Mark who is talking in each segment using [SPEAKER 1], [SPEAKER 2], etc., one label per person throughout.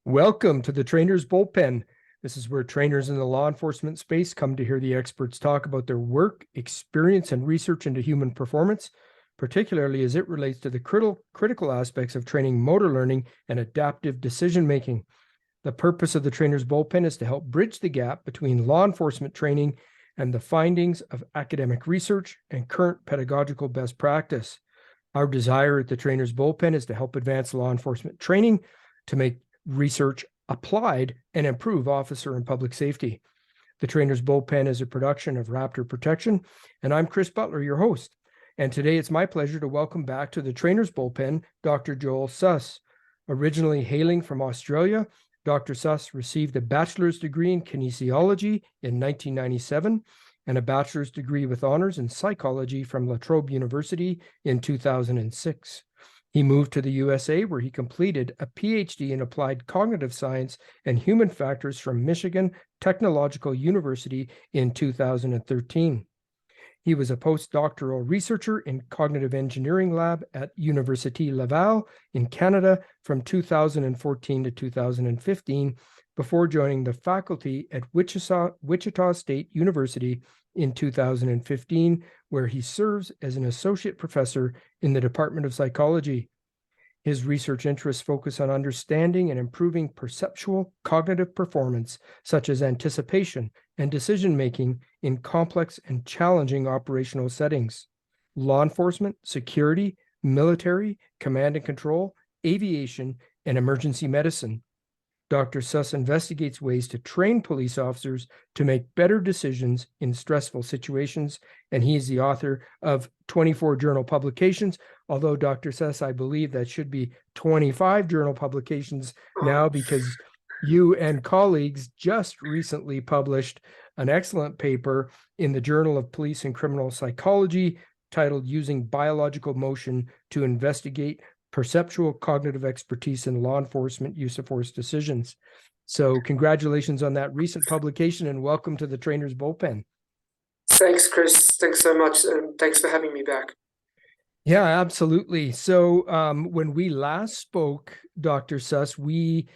[SPEAKER 1] Welcome to the Trainer's Bullpen. This is where trainers in the law enforcement space come to hear the experts talk about their work, experience, and research into human performance, particularly as it relates to the critical aspects of training motor learning and adaptive decision-making. The purpose of the Trainer's Bullpen is to help bridge the gap between law enforcement training and the findings of academic research and current pedagogical best practice. Our desire at the Trainer's Bullpen is to help advance law enforcement training to make research applied and improve officer and public safety. The Trainer's Bullpen is a production of Raptor Protection, and I'm Chris Butler, your host. And today it's my pleasure to welcome back to the Trainer's Bullpen, Dr. Joel Suss. Originally hailing from Australia, Dr. Suss received a bachelor's degree in kinesiology in 1997 and a bachelor's degree with honors in psychology from La Trobe University in 2006. He moved to the USA, where he completed a PhD in applied cognitive science and human factors from Michigan Technological University in 2013. He was a postdoctoral researcher in cognitive engineering lab at Université Laval in Canada from 2014 to 2015, before joining the faculty at Wichita State University in 2015, where he serves as an associate professor in the Department of Psychology. His research interests focus on understanding and improving perceptual cognitive performance, such as anticipation and decision-making in complex and challenging operational settings. Law enforcement, security, military, command and control, aviation, and emergency medicine. Dr. Suss investigates ways to train police officers to make better decisions in stressful situations, and he is the author of 24 journal publications, although Dr. Suss, I believe that should be 25 journal publications now, because you and colleagues just recently published an excellent paper in the Journal of Police and Criminal Psychology titled "Using Biological Motion to Investigate Perceptual Cognitive Expertise in Law Enforcement Use of Force Decisions." So congratulations on that recent publication, and welcome to the Trainer's Bullpen.
[SPEAKER 2] Thanks, Chris. Thanks so much, and thanks for having me back.
[SPEAKER 1] Yeah, absolutely. So when we last spoke, Dr. Suss, we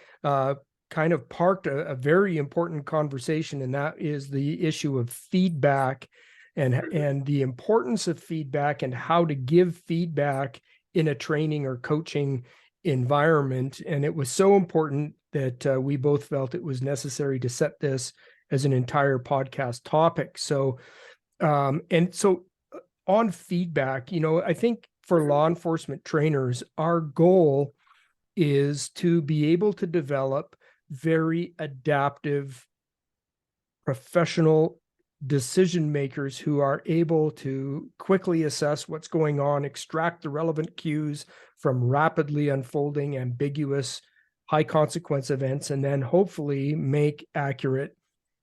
[SPEAKER 1] kind of parked a very important conversation, and that is the issue of feedback and the importance of feedback and how to give feedback in a training or coaching environment. And it was so important that we both felt it was necessary to set this as an entire podcast topic. So, on feedback, I think for law enforcement trainers, our goal is to be able to develop very adaptive professional decision makers who are able to quickly assess what's going on, extract the relevant cues from rapidly unfolding, ambiguous, high consequence events, and then hopefully make accurate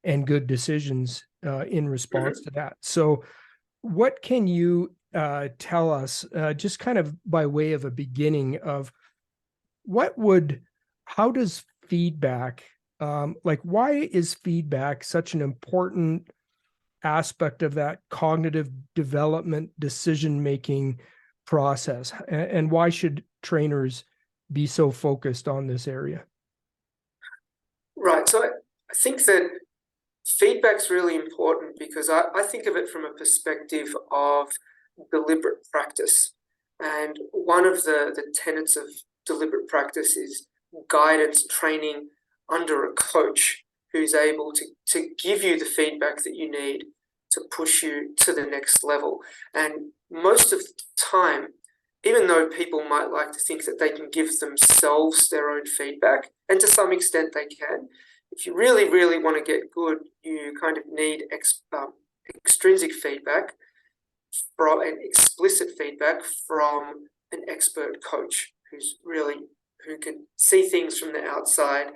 [SPEAKER 1] and good decisions in response to that. So what can you tell us, just kind of by way of a beginning of how does feedback, why is feedback such an important aspect of that cognitive development decision-making process, and why should trainers be so focused on this area?
[SPEAKER 2] Right. So I think that feedback's really important because I think of it from a perspective of deliberate practice. And one of the tenets of deliberate practice is guidance training under a coach who's able to give you the feedback that you need to push you to the next level. And most of the time, even though people might like to think that they can give themselves their own feedback, and to some extent they can, if you really, really want to get good, you kind of need extrinsic feedback and explicit feedback from an expert coach who can see things from the outside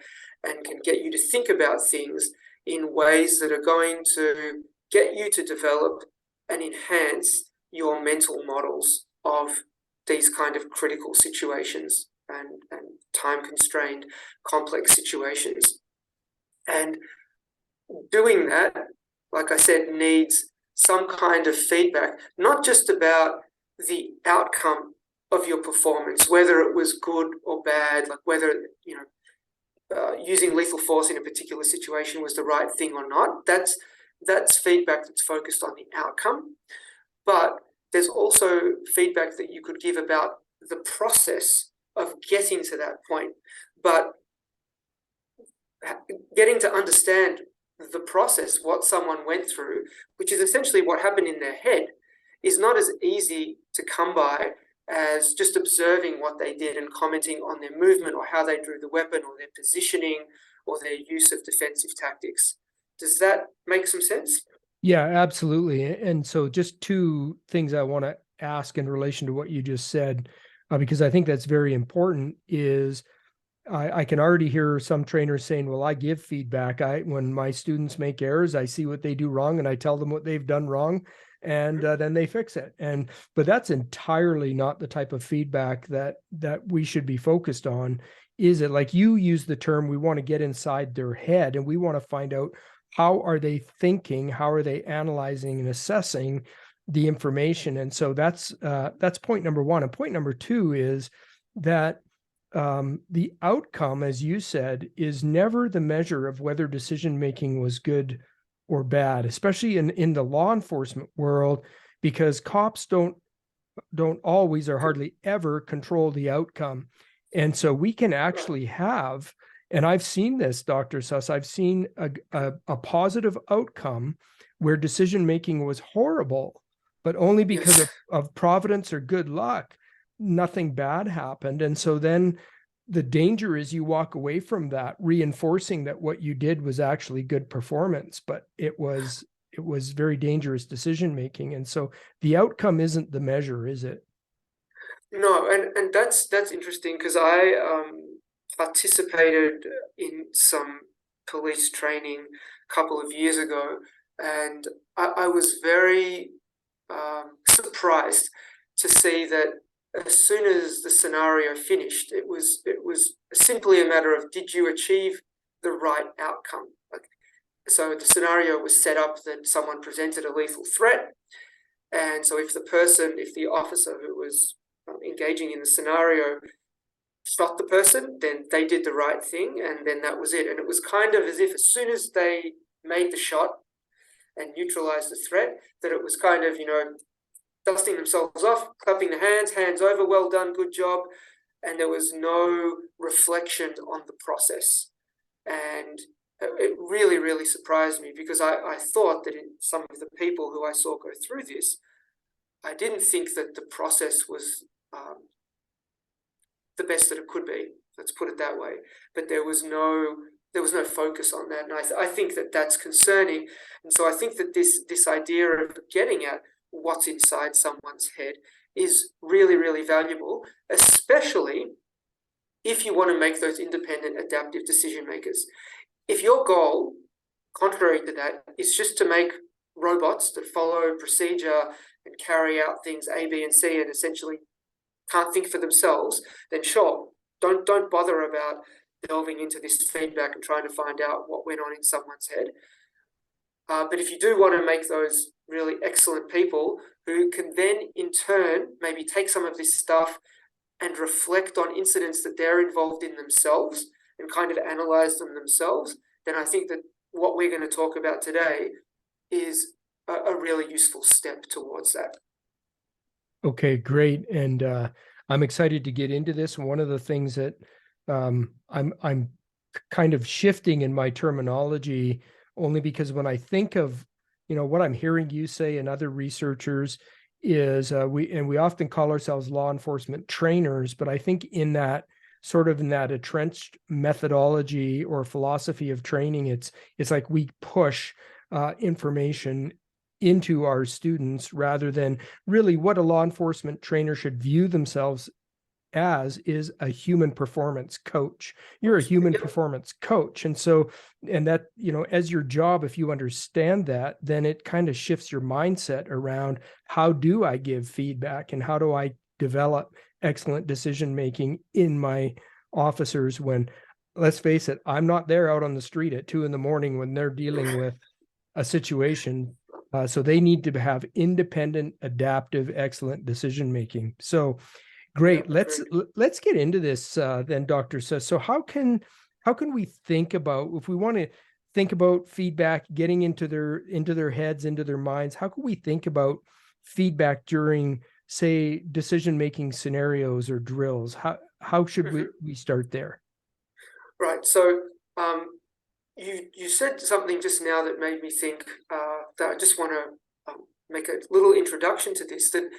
[SPEAKER 2] and can get you to think about things in ways that are going to get you to develop and enhance your mental models of these kind of critical situations and time-constrained complex situations. And doing that, like I said, needs some kind of feedback, not just about the outcome of your performance, whether it was good or bad, like whether, using lethal force in a particular situation was the right thing or not. That's feedback that's focused on the outcome. But there's also feedback that you could give about the process of getting to that point. But getting to understand the process, what someone went through, which is essentially what happened in their head, is not as easy to come by as just observing what they did and commenting on their movement or how they drew the weapon or their positioning or their use of defensive tactics. Does that make some sense?
[SPEAKER 1] Yeah, absolutely. And so just two things I want to ask in relation to what you just said, because I think that's very important, is I can already hear some trainers saying, well, I give feedback. When my students make errors, I see what they do wrong and I tell them what they've done wrong, and then they fix it. But that's entirely not the type of feedback that we should be focused on. Is it, like you use the term, we want to get inside their head and we want to find out how are they thinking, how are they analyzing and assessing the information. And so that's point number one. And point number two is that the outcome, as you said, is never the measure of whether decision-making was good or bad, especially in the law enforcement world, because cops don't always or hardly ever control the outcome. And so we can actually have, and I've seen this, Dr. Suss, I've seen a positive outcome where decision-making was horrible, but only because of providence or good luck, nothing bad happened. And so then the danger is you walk away from that reinforcing that what you did was actually good performance, but it was very dangerous decision making. And so the outcome isn't the measure, is it?
[SPEAKER 2] No, and that's interesting because I participated in some police training a couple of years ago, and I was very surprised to see that as soon as the scenario finished, it was simply a matter of, did you achieve the right outcome? So the scenario was set up that someone presented a lethal threat, and so if the officer who was engaging in the scenario shot the person, then they did the right thing, and then that was it. And it was kind of as if as soon as they made the shot and neutralized the threat, that it was kind of, dusting themselves off, clapping the hands over, well done, good job. And there was no reflection on the process. And it really, really surprised me because I thought that in some of the people who I saw go through this, I didn't think that the process was the best that it could be. Let's put it that way. But there was no focus on that, and I think that that's concerning. And so I think that this idea of getting at what's inside someone's head is really, really valuable, especially if you want to make those independent, adaptive decision makers. If your goal, contrary to that, is just to make robots that follow procedure and carry out things A, B, and C and essentially can't think for themselves, then sure, don't bother about delving into this feedback and trying to find out what went on in someone's head. But if you do want to make those really excellent people who can then in turn maybe take some of this stuff and reflect on incidents that they're involved in themselves and kind of analyze them themselves, then I think that what we're going to talk about today is a really useful step towards that.
[SPEAKER 1] Okay, great. And I'm excited to get into this. One of the things that I'm kind of shifting in my terminology, only because when I think of, what I'm hearing you say and other researchers is we often call ourselves law enforcement trainers, but I think in that entrenched methodology or philosophy of training, it's like we push information into our students rather than really what a law enforcement trainer should view themselves as is a human performance coach. You're a human performance coach. And so, and that, as your job, if you understand that, then it kind of shifts your mindset around how do I give feedback and how do I develop excellent decision-making in my officers when, let's face it, I'm not there out on the street at 2 a.m. when they're dealing with a situation. So they need to have independent, adaptive, excellent decision-making. So great. Let's get into this then, Dr. Suss. So how can how can we think about, if we want to think about feedback getting into their heads, into their minds, how can we think about feedback during, say, decision making scenarios or drills? How should we start there?
[SPEAKER 2] Right. So you said something just now that made me think that I just want to make a little introduction to this. That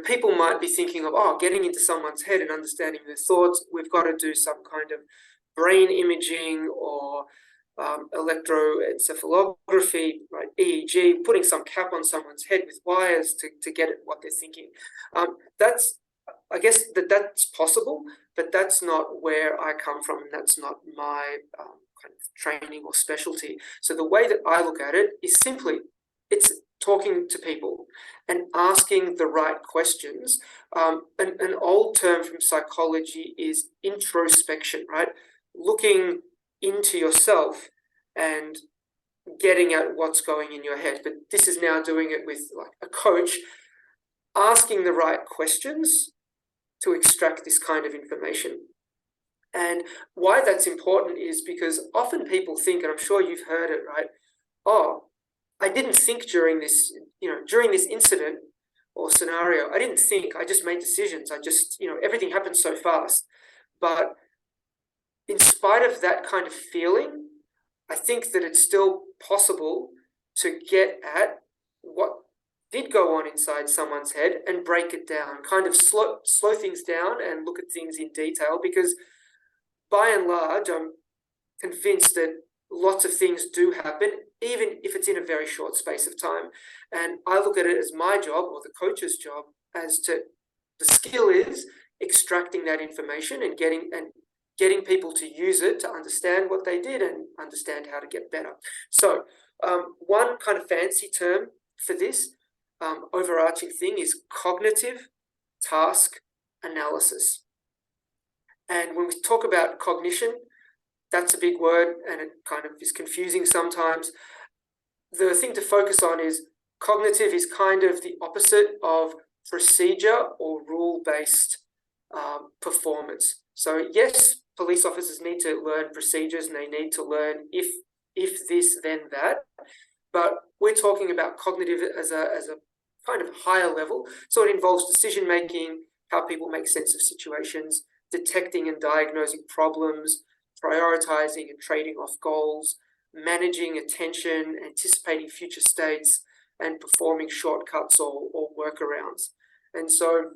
[SPEAKER 2] people might be thinking of, oh, getting into someone's head and understanding their thoughts. We've got to do some kind of brain imaging or electroencephalography, right? EEG, putting some cap on someone's head with wires to get at what they're thinking. I guess that's possible, but that's not where I come from, and that's not my kind of training or specialty. So the way that I look at it is simply, it's talking to people and asking the right questions. An old term from psychology is introspection, right? Looking into yourself and getting at what's going in your head. But this is now doing it with like a coach, asking the right questions to extract this kind of information. And why that's important is because often people think, and I'm sure you've heard it, right? Oh, I didn't think during this incident or scenario, I didn't think, I just made decisions. I just, everything happened so fast. But in spite of that kind of feeling, I think that it's still possible to get at what did go on inside someone's head and break it down, kind of slow things down and look at things in detail, because by and large, I'm convinced that lots of things do happen, even if it's in a very short space of time. And I look at it as my job, or the coach's job, as to the skill is extracting that information and getting people to use it to understand what they did and understand how to get better. So one kind of fancy term for this overarching thing is cognitive task analysis. And when we talk about cognition, that's a big word and it kind of is confusing sometimes. The thing to focus on is cognitive is kind of the opposite of procedure or rule-based performance. So yes, police officers need to learn procedures and they need to learn if this, then that. But we're talking about cognitive as a kind of higher level. So it involves decision making, how people make sense of situations, detecting and diagnosing problems, prioritizing and trading off goals, managing attention, anticipating future states, and performing shortcuts or workarounds. And so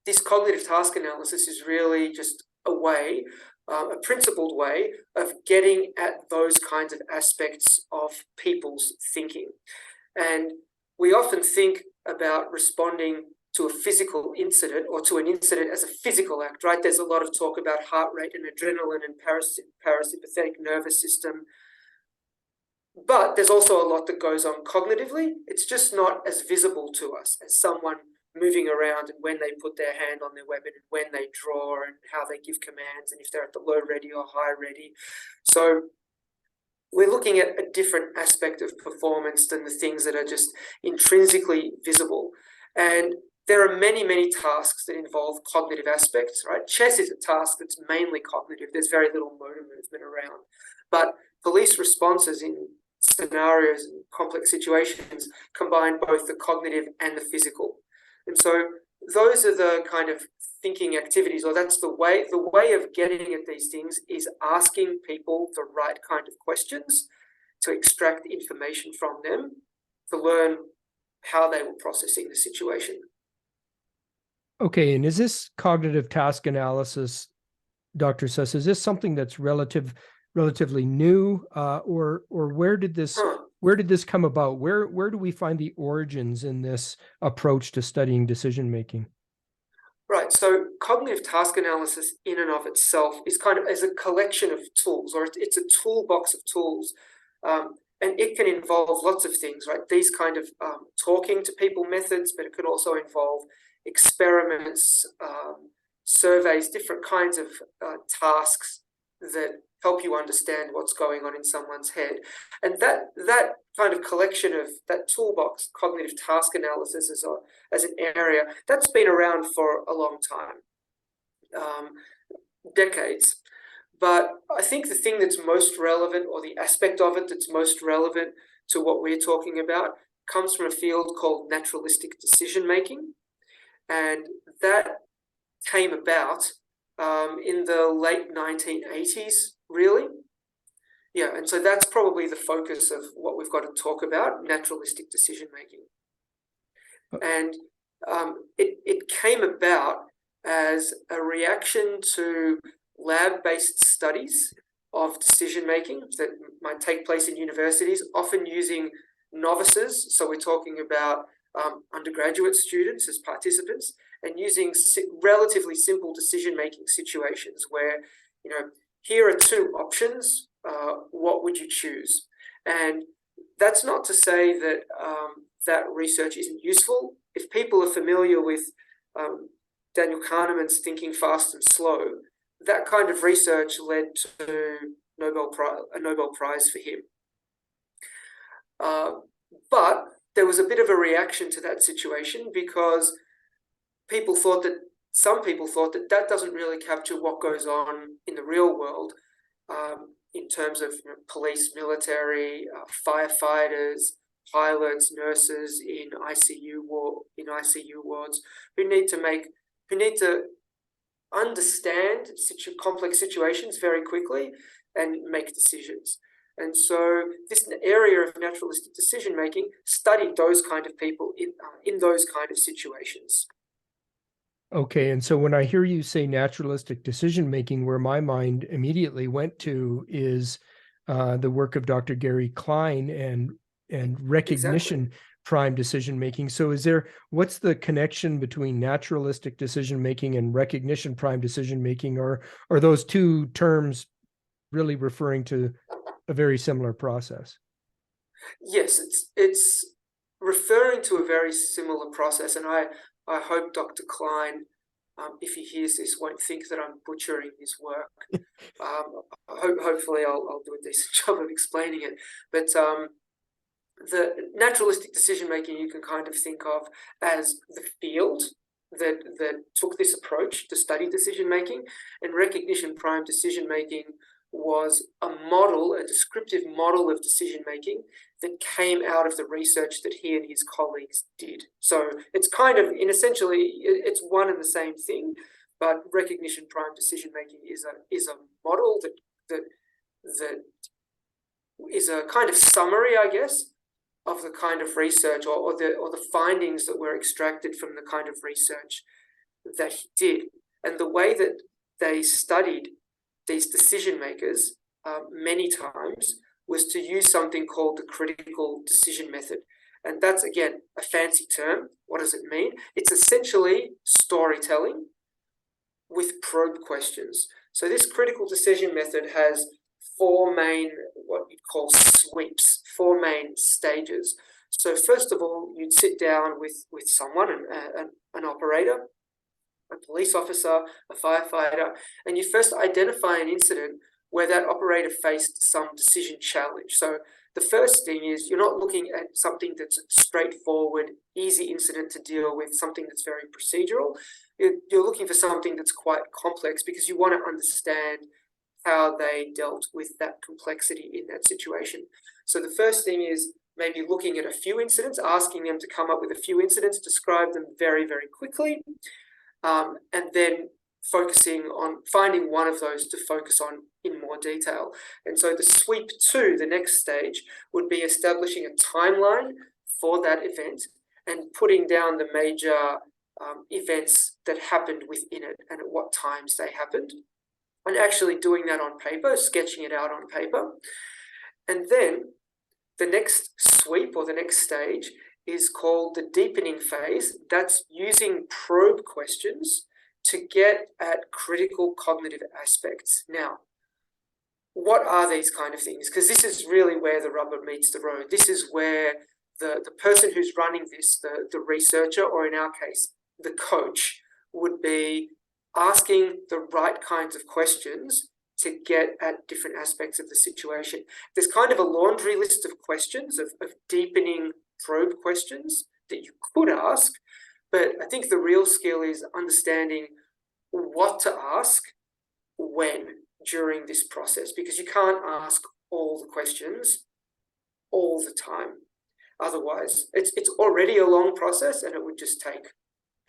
[SPEAKER 2] this cognitive task analysis is really just a way, a principled way of getting at those kinds of aspects of people's thinking. And we often think about responding to a physical incident or to an incident as a physical act, right? There's a lot of talk about heart rate and adrenaline and parasympathetic nervous system. But there's also a lot that goes on cognitively. It's just not as visible to us as someone moving around and when they put their hand on their weapon and when they draw and how they give commands and if they're at the low ready or high ready. So we're looking at a different aspect of performance than the things that are just intrinsically visible. And there are many, many tasks that involve cognitive aspects, right? Chess is a task that's mainly cognitive. There's very little motor movement around. But police responses in scenarios and complex situations combine both the cognitive and the physical. And so those are the kind of thinking activities, or that's the way of getting at these things is asking people the right kind of questions to extract information from them to learn how they were processing the situation.
[SPEAKER 1] Okay, and is this cognitive task analysis, Dr. Suss, is this something that's relatively new, or where did this come about? Where do we find the origins in this approach to studying decision making?
[SPEAKER 2] Right. So cognitive task analysis in and of itself is kind of as a collection of tools, or it's a toolbox of tools. And it can involve lots of things, right? These kind of talking to people methods, but it could also involve experiments, surveys, different kinds of tasks that help you understand what's going on in someone's head. And that kind of collection of that toolbox, cognitive task analysis as an area, that's been around for a long time, decades. But I think the thing that's most relevant, or the aspect of it that's most relevant to what we're talking about, comes from a field called naturalistic decision making. And that came about in the late 1980s, really. Yeah, and so that's probably the focus of what we've got to talk about, naturalistic decision making. And it came about as a reaction to lab-based studies of decision-making that might take place in universities, often using novices. So we're talking about undergraduate students as participants, and using relatively simple decision-making situations where, here are two options. What would you choose? And that's not to say that that research isn't useful. If people are familiar with Daniel Kahneman's Thinking Fast and Slow, that kind of research led to a Nobel Prize for him. But there was a bit of a reaction to that situation because some people thought that that doesn't really capture what goes on in the real world in terms of police, military, firefighters, pilots, nurses in ICU wards who need to understand complex situations very quickly and make decisions. And so this area of naturalistic decision making studied those kind of people in those kind of situations.
[SPEAKER 1] Okay, and so when I hear you say naturalistic decision making, where my mind immediately went to is the work of Dr. Gary Klein and recognition
[SPEAKER 2] Exactly.
[SPEAKER 1] prime decision making. So what's the connection between naturalistic decision making and recognition prime decision making, or are those two terms really referring to a very similar process?
[SPEAKER 2] Yes, it's referring to a very similar process, and I hope Dr. Klein, if he hears this, won't think that I'm butchering his work. Hopefully I'll do a decent job of explaining it. But the naturalistic decision making you can kind of think of as the field that took this approach to study decision making, and recognition prime decision making was a descriptive model of decision making that came out of the research that he and his colleagues did. So it's kind of, it's one and the same thing, but recognition prime decision making is a model that is a kind of summary, I guess, of the kind of research or the findings that were extracted from the kind of research that he did. And the way that they studied these decision makers many times was to use something called the critical decision method. And that's, again, a fancy term. What does it mean? It's essentially storytelling with probe questions. So this critical decision method has four main, what you'd call sweeps, four main stages. So first of all, you'd sit down with someone, an operator, a police officer, a firefighter, and you first identify an incident where that operator faced some decision challenge. So the first thing is you're not looking at something that's a straightforward, easy incident to deal with, something that's very procedural. You're looking for something that's quite complex because you want to understand how they dealt with that complexity in that situation. So the first thing is maybe looking at a few incidents, asking them to come up with a few incidents, describe them very, very quickly, and then focusing on finding one of those to focus on in more detail. And so the sweep two, the next stage, would be establishing a timeline for that event and putting down the major events that happened within it and at what times they happened, and actually doing that on paper, sketching it out on paper. And then the next sweep or the next stage is called the deepening phase. That's using probe questions to get at critical cognitive aspects. Now, what are these kind of things? Because this is really where the rubber meets the road. This is where the person who's running this, the researcher, or in our case, the coach, would be asking the right kinds of questions to get at different aspects of the situation. There's kind of a laundry list of questions, of deepening probe questions that you could ask, but I think the real skill is understanding what to ask, when, during this process, because you can't ask all the questions all the time. Otherwise, it's already a long process and it would just take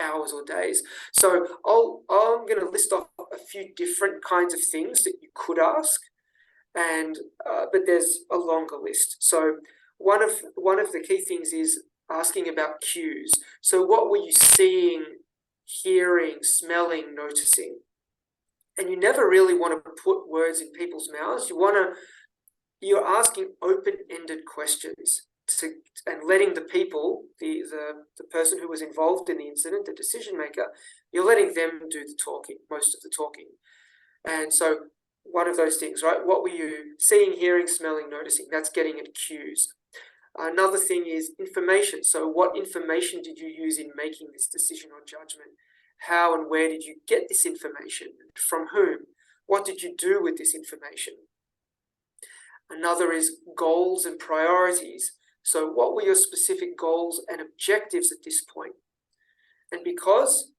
[SPEAKER 2] hours or days. So I'm going to list off a few different kinds of things that you could ask, and but there's a longer list. So one of the key things is asking about cues. So what were you seeing, hearing, smelling, noticing? And you never really want to put words in people's mouths. You're asking open-ended questions and letting the people, the person who was involved in the incident, the decision maker, you're letting them do the talking, most of the talking. And so one of those things, right? What were you seeing, hearing, smelling, noticing? That's getting at cues. Another thing is information. So what information did you use in making this decision or judgment? How and where did you get this information? From whom? What did you do with this information? Another is goals and priorities. So what were your specific goals and objectives at this point? And because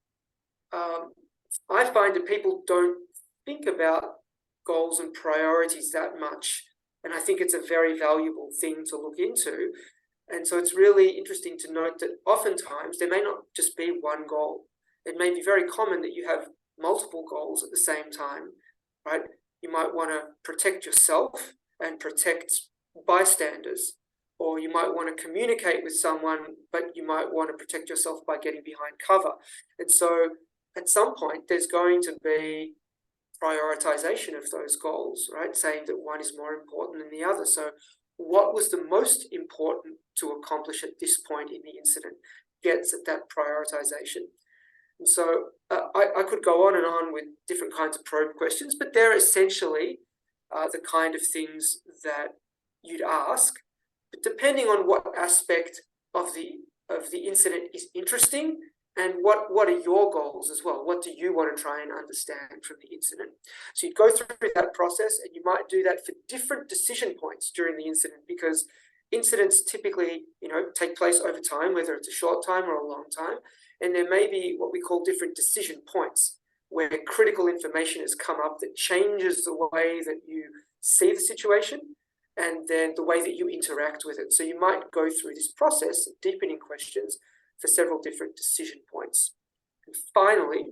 [SPEAKER 2] I find that people don't think about goals and priorities that much, and I think it's a very valuable thing to look into. And so it's really interesting to note that oftentimes there may not just be one goal. It may be very common that you have multiple goals at the same time, right? You might want to protect yourself and protect bystanders, or you might want to communicate with someone, but you might want to protect yourself by getting behind cover. And so at some point, there's going to be prioritization of those goals, right? Saying that one is more important than the other. So what was the most important to accomplish at this point in the incident gets at that prioritization. And so I could go on and on with different kinds of probe questions, but they're essentially the kind of things that you'd ask. But depending on what aspect of the incident is interesting, and what are your goals as well? What do you want to try and understand from the incident? So you'd go through that process, and you might do that for different decision points during the incident, because incidents typically, take place over time, whether it's a short time or a long time, and there may be what we call different decision points, where critical information has come up that changes the way that you see the situation and then the way that you interact with it. So you might go through this process of deepening questions for several different decision points. And finally,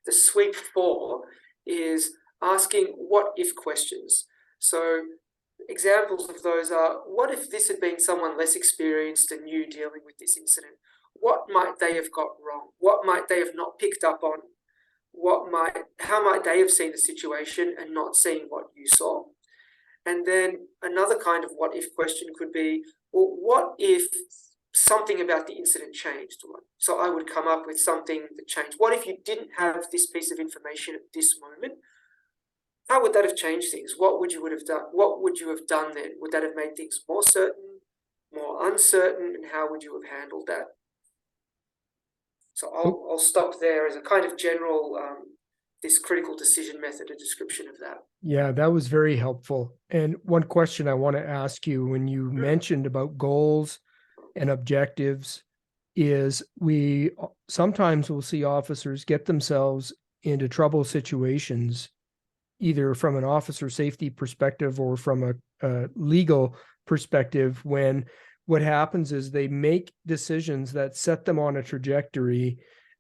[SPEAKER 2] the sweep 4 is asking what-if questions. So examples of those are, what if this had been someone less experienced and you dealing with this incident? What might they have got wrong? What might they have not picked up on? How might they have seen the situation and not seen what you saw? And then another kind of what-if question could be, well, what if something about the incident changed? So I would come up with something that changed. What if you didn't have this piece of information at this moment? How would that have changed things? What would you have done? What would you have done then? Would that have made things more certain, more uncertain, and how would you have handled that? So I'll stop there as a kind of general this critical decision method, a description of that.
[SPEAKER 1] Yeah, that was very helpful. And one question I want to ask you, when you mentioned about goals and objectives, is we sometimes will see officers get themselves into trouble situations, either from an officer safety perspective or from a legal perspective, when what happens is they make decisions that set them on a trajectory.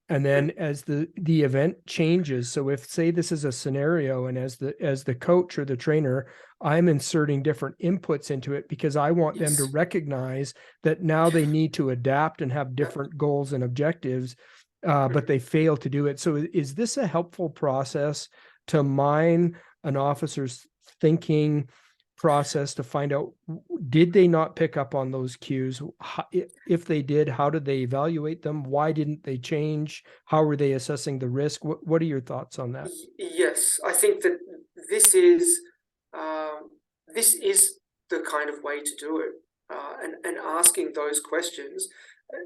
[SPEAKER 1] And then as the event changes, so if, say, this is a scenario, and as the coach or the trainer, I'm inserting different inputs into it because I want them to recognize that now they need to adapt and have different goals and objectives, but they fail to do it. So is this a helpful process to mine an officer's thinking process to find out, did they not pick up on those cues? If they did, how did they evaluate them? Why didn't they change? How were they assessing the risk? What are your thoughts on that?
[SPEAKER 2] Yes, I think that this is the kind of way to do it, and asking those questions.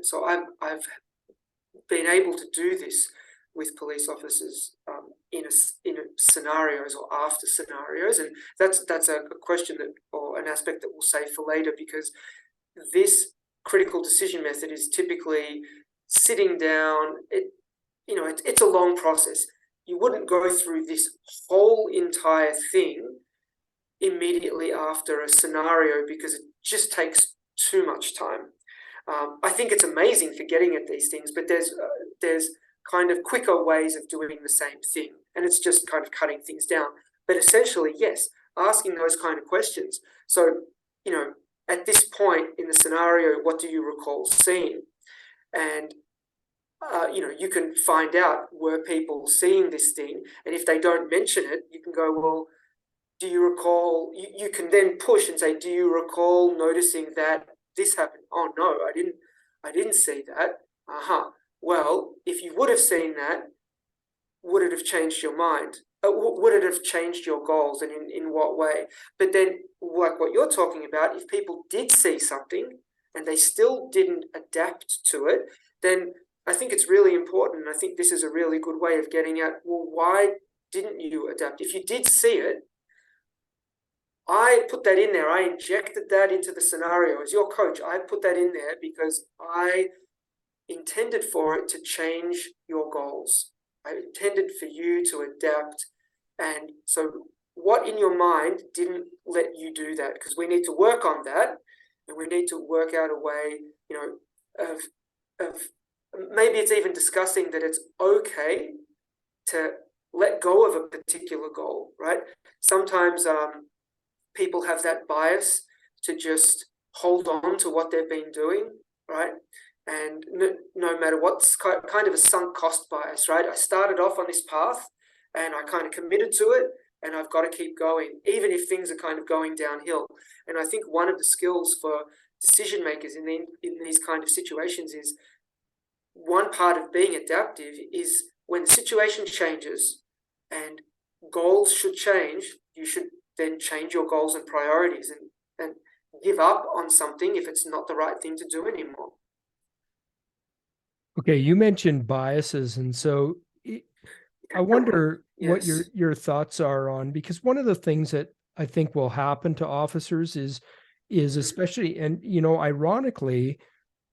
[SPEAKER 2] So I've been able to do this with police officers in scenarios or after scenarios, and that's a question that, or an aspect that we'll save for later, because this critical decision method is typically sitting down. It's a long process. you wouldn't go through this whole entire thing immediately after a scenario because it just takes too much time. I think it's amazing for getting at these things, but there's kind of quicker ways of doing the same thing, and it's just kind of cutting things down. But essentially, yes, asking those kind of questions. So, at this point in the scenario, what do you recall seeing? And you can find out, were people seeing this thing? And if they don't mention it, you can go, well, do you recall? You can then push and say, do you recall noticing that this happened? Oh no, I didn't see that. Well, if you would have seen that, would it have changed your mind? Would it have changed your goals, and in what way? But then, like what you're talking about, if people did see something and they still didn't adapt to it, then I think it's really important. And I think this is a really good way of getting at, well, why didn't you adapt? If you did see it, I put that in there. I injected that into the scenario. As your coach, I put that in there because I intended for it to change your goals. I intended for you to adapt. And so what in your mind didn't let you do that? Because we need to work on that, and we need to work out a way, of maybe it's even discussing that it's okay to let go of a particular goal, right? Sometimes people have that bias to just hold on to what they've been doing, right? And no matter what's kind of a sunk cost bias, right? I started off on this path and I kind of committed to it, and I've got to keep going, even if things are kind of going downhill. And I think one of the skills for decision makers in these kind of situations is, one part of being adaptive is when the situation changes and goals should change, you should then change your goals and priorities and give up on something if it's not the right thing to do anymore.
[SPEAKER 1] Okay, you mentioned biases, and so I wonder what
[SPEAKER 2] Yes.
[SPEAKER 1] your thoughts are on, because one of the things that I think will happen to officers is especially, and ironically,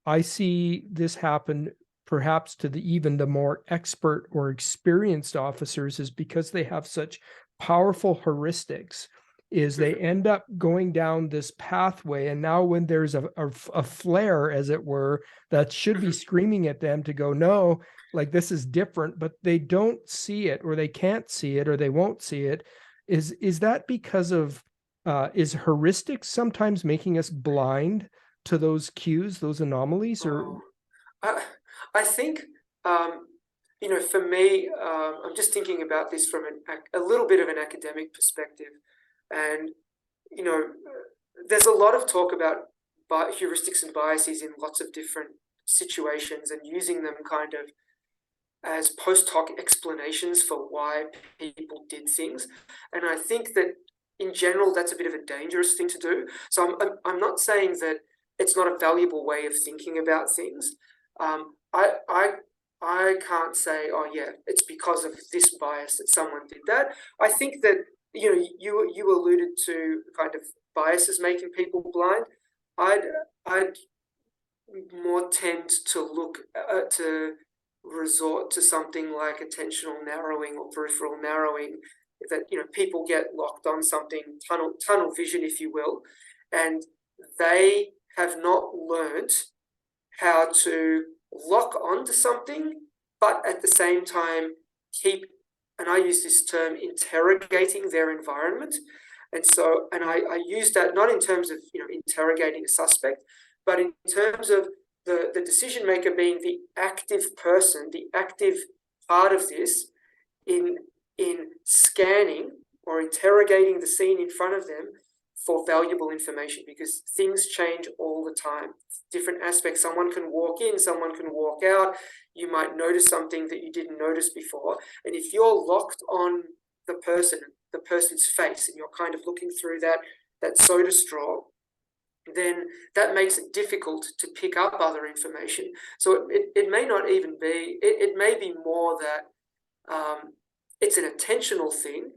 [SPEAKER 1] I see this happen perhaps to even the more expert or experienced officers, is because they have such powerful heuristics, is they end up going down this pathway. And now when there's a flare, as it were, that should be screaming at them to go, no, like this is different, but they don't see it, or they can't see it, or they won't see it. Is that because of is heuristics sometimes making us blind to those cues, those anomalies? Or
[SPEAKER 2] I think, for me, I'm just thinking about this from a little bit of an academic perspective. And, there's a lot of talk about heuristics and biases in lots of different situations, and using them kind of as post hoc explanations for why people did things. And I think that in general, that's a bit of a dangerous thing to do. So I'm not saying that it's not a valuable way of thinking about things. I can't say, oh yeah, it's because of this bias that someone did that. I think that you alluded to kind of biases making people blind. I'd more tend to look to resort to something like attentional narrowing or peripheral narrowing, that people get locked on something, tunnel vision, if you will, and they have not learnt how to lock onto something, but at the same time keep, and I use this term, interrogating their environment. And so, and I use that not in terms of interrogating a suspect, but in terms of the decision maker being the active person, the active part of this, in scanning or interrogating the scene in front of them for valuable information, because things change all the time. Different aspects. Someone can walk in, someone can walk out. You might notice something that you didn't notice before. And if you're locked on the person's face, and you're kind of looking through that soda straw, then that makes it difficult to pick up other information. So it may not even be, it may be more that it's an attentional thing.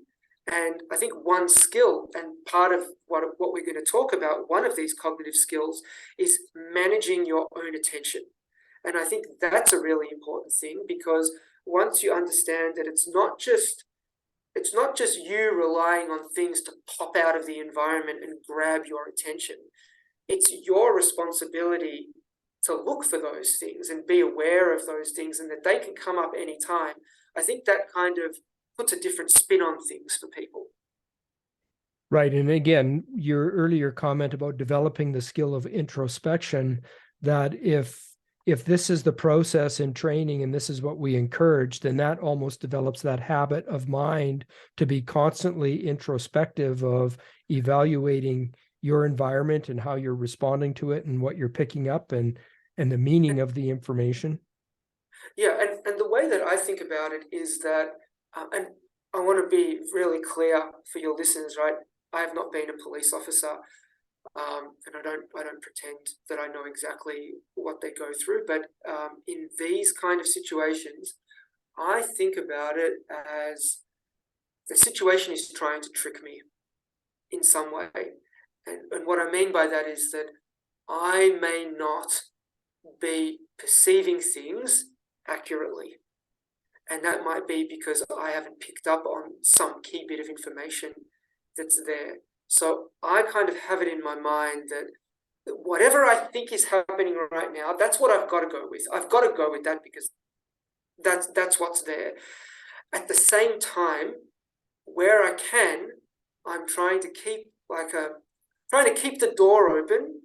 [SPEAKER 2] And I think one skill, and part of what we're going to talk about, one of these cognitive skills, is managing your own attention. And I think that's a really important thing, because once you understand that it's not just you relying on things to pop out of the environment and grab your attention. It's your responsibility to look for those things and be aware of those things, and that they can come up anytime. I think that kind of puts a different spin on things for people.
[SPEAKER 1] Right. And again, your earlier comment about developing the skill of introspection, that if this is the process in training and this is what we encourage, then that almost develops that habit of mind to be constantly introspective of evaluating your environment and how you're responding to it and what you're picking up and the meaning of the information.
[SPEAKER 2] Yeah, and the way that I think about it is that, and I want to be really clear for your listeners, right? I have not been a police officer, and I don't pretend that I know exactly what they go through. But in these kind of situations, I think about it as the situation is trying to trick me in some way, and what I mean by that is that I may not be perceiving things accurately. And that might be because I haven't picked up on some key bit of information that's there. So I kind of have it in my mind that whatever I think is happening right now, that's what I've got to go with. I've got to go with that because that's what's there. At the same time, where I can, I'm trying to keep the door open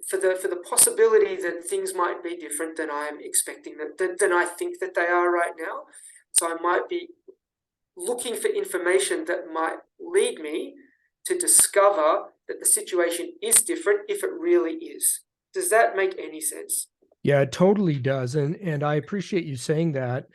[SPEAKER 2] for the possibility that things might be different than I'm expecting, than I think that they are right now. So I might be looking for information that might lead me to discover that the situation is different if it really is. Does that make any sense?
[SPEAKER 1] Yeah, it totally does. And I appreciate you saying that.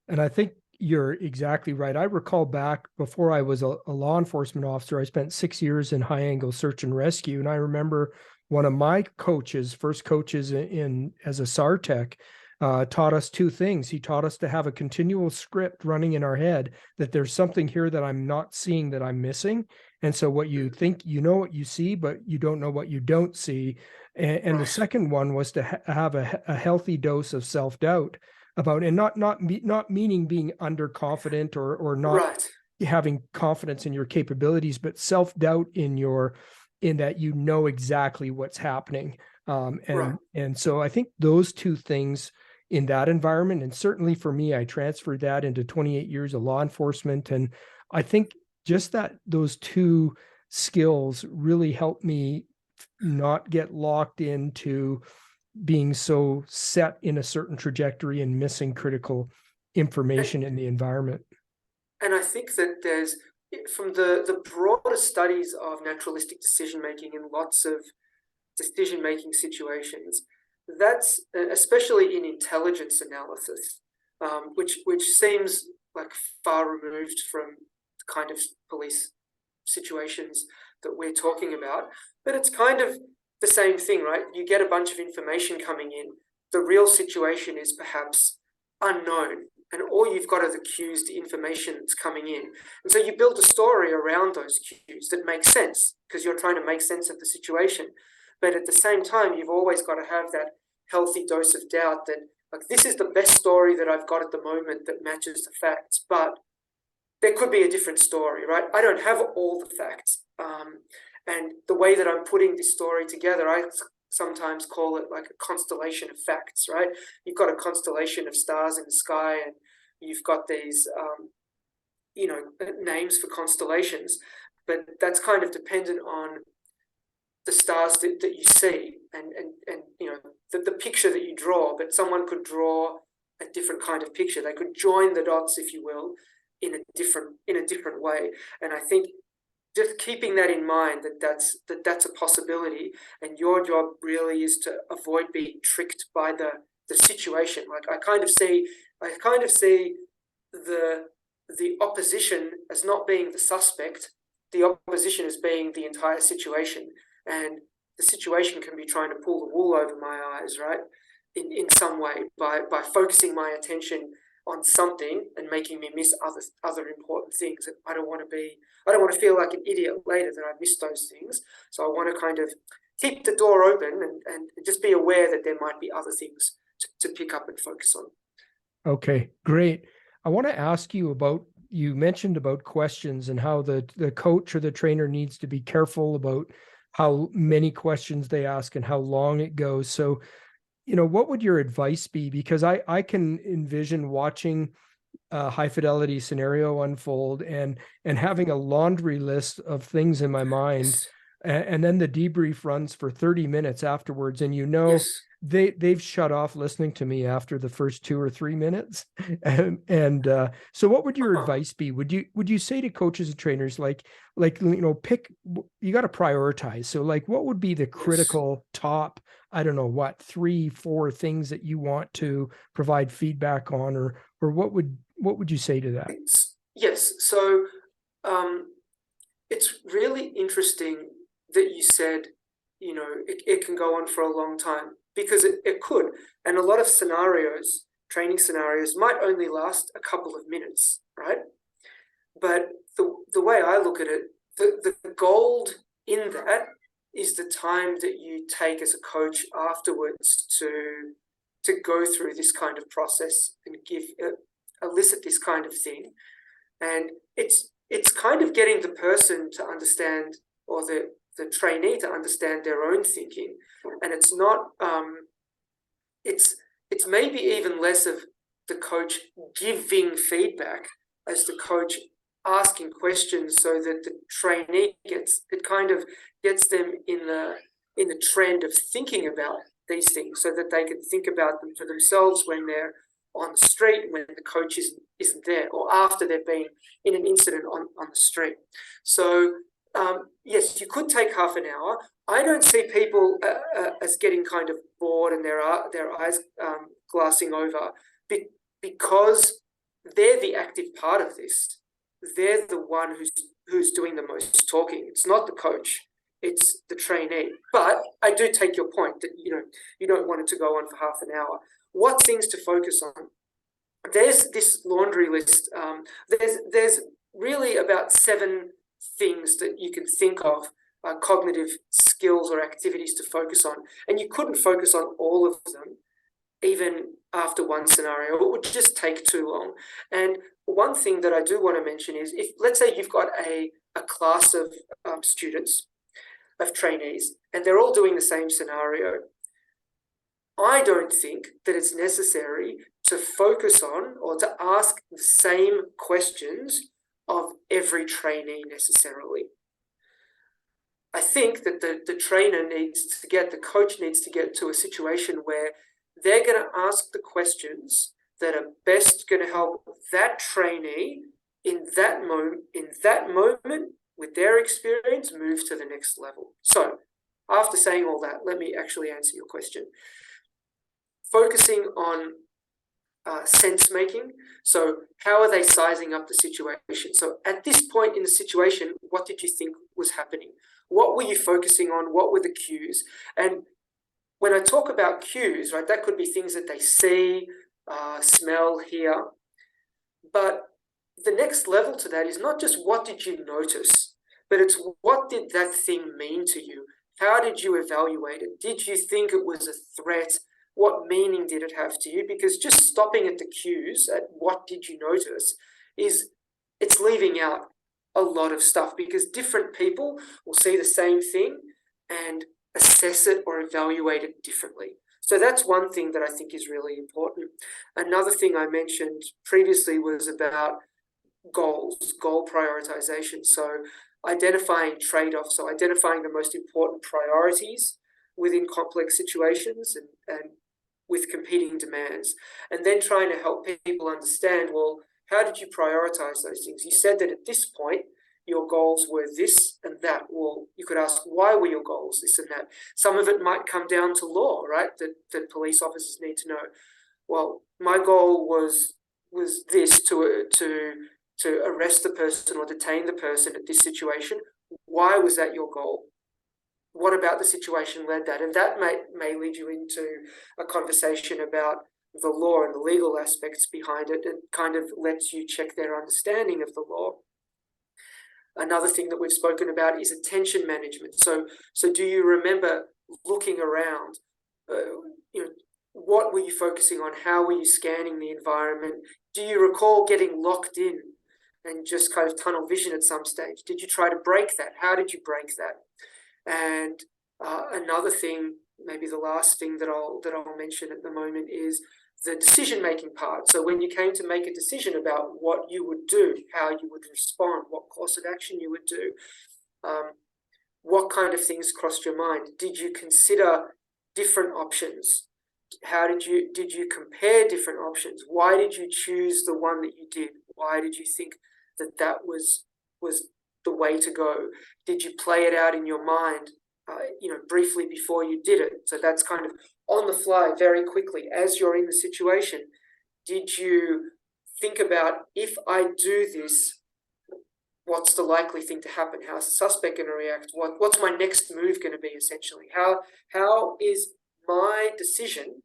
[SPEAKER 1] And I think you're exactly right. I recall back before I was a law enforcement officer, I spent 6 years in high angle search and rescue. And I remember one of my coaches, first coaches in as a SAR tech, taught us two things. He taught us to have a continual script running in our head that there's something here that I'm not seeing that I'm missing. And so what you think, you know what you see, but you don't know what you don't see. And the second one was to have a healthy dose of self-doubt about, and not meaning being underconfident or not having confidence in your capabilities, but self-doubt in that you know exactly what's happening. And so I think those two things in that environment, and certainly for me, I transferred that into 28 years of law enforcement. And I think just that those two skills really helped me not get locked into being so set in a certain trajectory and missing critical information in the environment.
[SPEAKER 2] And I think that there's, from the broader studies of naturalistic decision making in lots of decision making situations, that's especially in intelligence analysis, which seems like far removed from the kind of police situations that we're talking about, but it's kind of the same thing, right? You get a bunch of information coming in. The real situation is perhaps unknown, and all you've got are the cues, the information that's coming in. And so you build a story around those cues that makes sense because you're trying to make sense of the situation. But at the same time, you've always got to have that healthy dose of doubt that, like, this is the best story that I've got at the moment that matches the facts, but there could be a different story, right? I don't have all the facts. And the way that I'm putting this story together, I sometimes call it like a constellation of facts, right? You've got a constellation of stars in the sky, and you've got these, names for constellations, but that's kind of dependent on the stars that you see and the picture that you draw. But someone could draw a different kind of picture. They could join the dots, if you will, in a different way. And I think just keeping that in mind, that's a possibility, and your job really is to avoid being tricked by the situation. Like I kind of see the opposition as not being the suspect, the opposition as being the entire situation, and the situation can be trying to pull the wool over my eyes, right? In some way by focusing my attention on something and making me miss other important things. And I don't want to feel like an idiot later that I missed those things. So I want to kind of keep the door open and just be aware that there might be other things to pick up and focus on.
[SPEAKER 1] Okay, great. I want to ask you about, you mentioned about questions and how the coach or the trainer needs to be careful about how many questions they ask and how long it goes. So, what would your advice be? Because I can envision watching a high fidelity scenario unfold and having a laundry list of things in my mind,
[SPEAKER 2] Yes,
[SPEAKER 1] and then the debrief runs for 30 minutes afterwards, and
[SPEAKER 2] yes.
[SPEAKER 1] they've shut off listening to me after the first 2 or 3 minutes. And so what would your
[SPEAKER 2] Uh-huh.
[SPEAKER 1] advice be? Would you say to coaches and trainers, like pick, you got to prioritize. So like what would be the
[SPEAKER 2] Yes.
[SPEAKER 1] critical top, I don't know what, 3 4 things that you want to provide feedback on, or what would you say to that?
[SPEAKER 2] Yes. So um, it's really interesting that you said, it can go on for a long time because it could. And a lot of scenarios, training scenarios, might only last a couple of minutes, right? But the way I look at it, the gold in that is the time that you take as a coach afterwards to go through this kind of process and elicit this kind of thing. And it's kind of getting the person to understand, or the trainee to understand their own thinking. And it's not it's maybe even less of the coach giving feedback as the coach asking questions so that the trainee kind of gets them in the trend of thinking about these things so that they can think about them for themselves when they're on the street, when the coach isn't there, or after they've been in an incident on the street. So yes, you could take half an hour. I don't see people as getting kind of bored and their eyes glassing over because they're the active part of this. They're the one who's doing the most talking. It's not the coach, it's the trainee. But I do take your point that you don't want it to go on for half an hour. What things to focus on? There's this laundry list. There's really about 7 things that you can think of, cognitive skills or activities to focus on, and you couldn't focus on all of them even after one scenario. It would just take too long. And one thing that I do want to mention is, if let's say you've got a class of students, of trainees, and they're all doing the same scenario, I don't think that it's necessary to focus on or to ask the same questions of every trainee necessarily. I think that the coach needs to get to a situation where they're going to ask the questions that are best going to help that trainee in that moment with their experience move to the next level. So after saying all that, let me actually answer your question. Focusing on sense making. So how are they sizing up the situation? So at this point in the situation, what did you think was happening? What were you focusing on? What were the cues? And when I talk about cues, right, that could be things that they see, smell, hear. But the next level to that is not just what did you notice, but it's what did that thing mean to you? How did you evaluate it? Did you think it was a threat? What meaning did it have to you? Because just stopping at the cues, at what did you notice, it's leaving out a lot of stuff, because different people will see the same thing and assess it or evaluate it differently. So that's one thing that I think is really important. Another thing I mentioned previously was about goals, goal prioritization. So identifying trade-offs, so identifying the most important priorities within complex situations and with competing demands, and then trying to help people understand, well, how did you prioritize those things? You said that at this point, your goals were this and that. Well, you could ask, why were your goals this and that? Some of it might come down to law, right? That police officers need to know. Well, my goal was this, to arrest the person or detain the person at this situation. Why was that your goal? What about the situation led that? And that may lead you into a conversation about the law and the legal aspects behind it. It kind of lets you check their understanding of the law. Another thing that we've spoken about is attention management. So do you remember looking around? what were you focusing on? How were you scanning the environment? Do you recall getting locked in and just kind of tunnel vision at some stage? Did you try to break that? How did you break that? And another thing, maybe the last thing that I'll mention at the moment, is the decision-making part. So when you came to make a decision about what you would do, how you would respond, what course of action you would do, what kind of things crossed your mind? Did you consider different options? How did you compare different options? Why did you choose the one that you did? Why did you think that was the way to go? Did you play it out in your mind, briefly before you did it? So that's kind of on the fly, very quickly, as you're in the situation. Did you think about, if I do this, what's the likely thing to happen? How's the suspect going to react? What's my next move going to be, essentially? How is my decision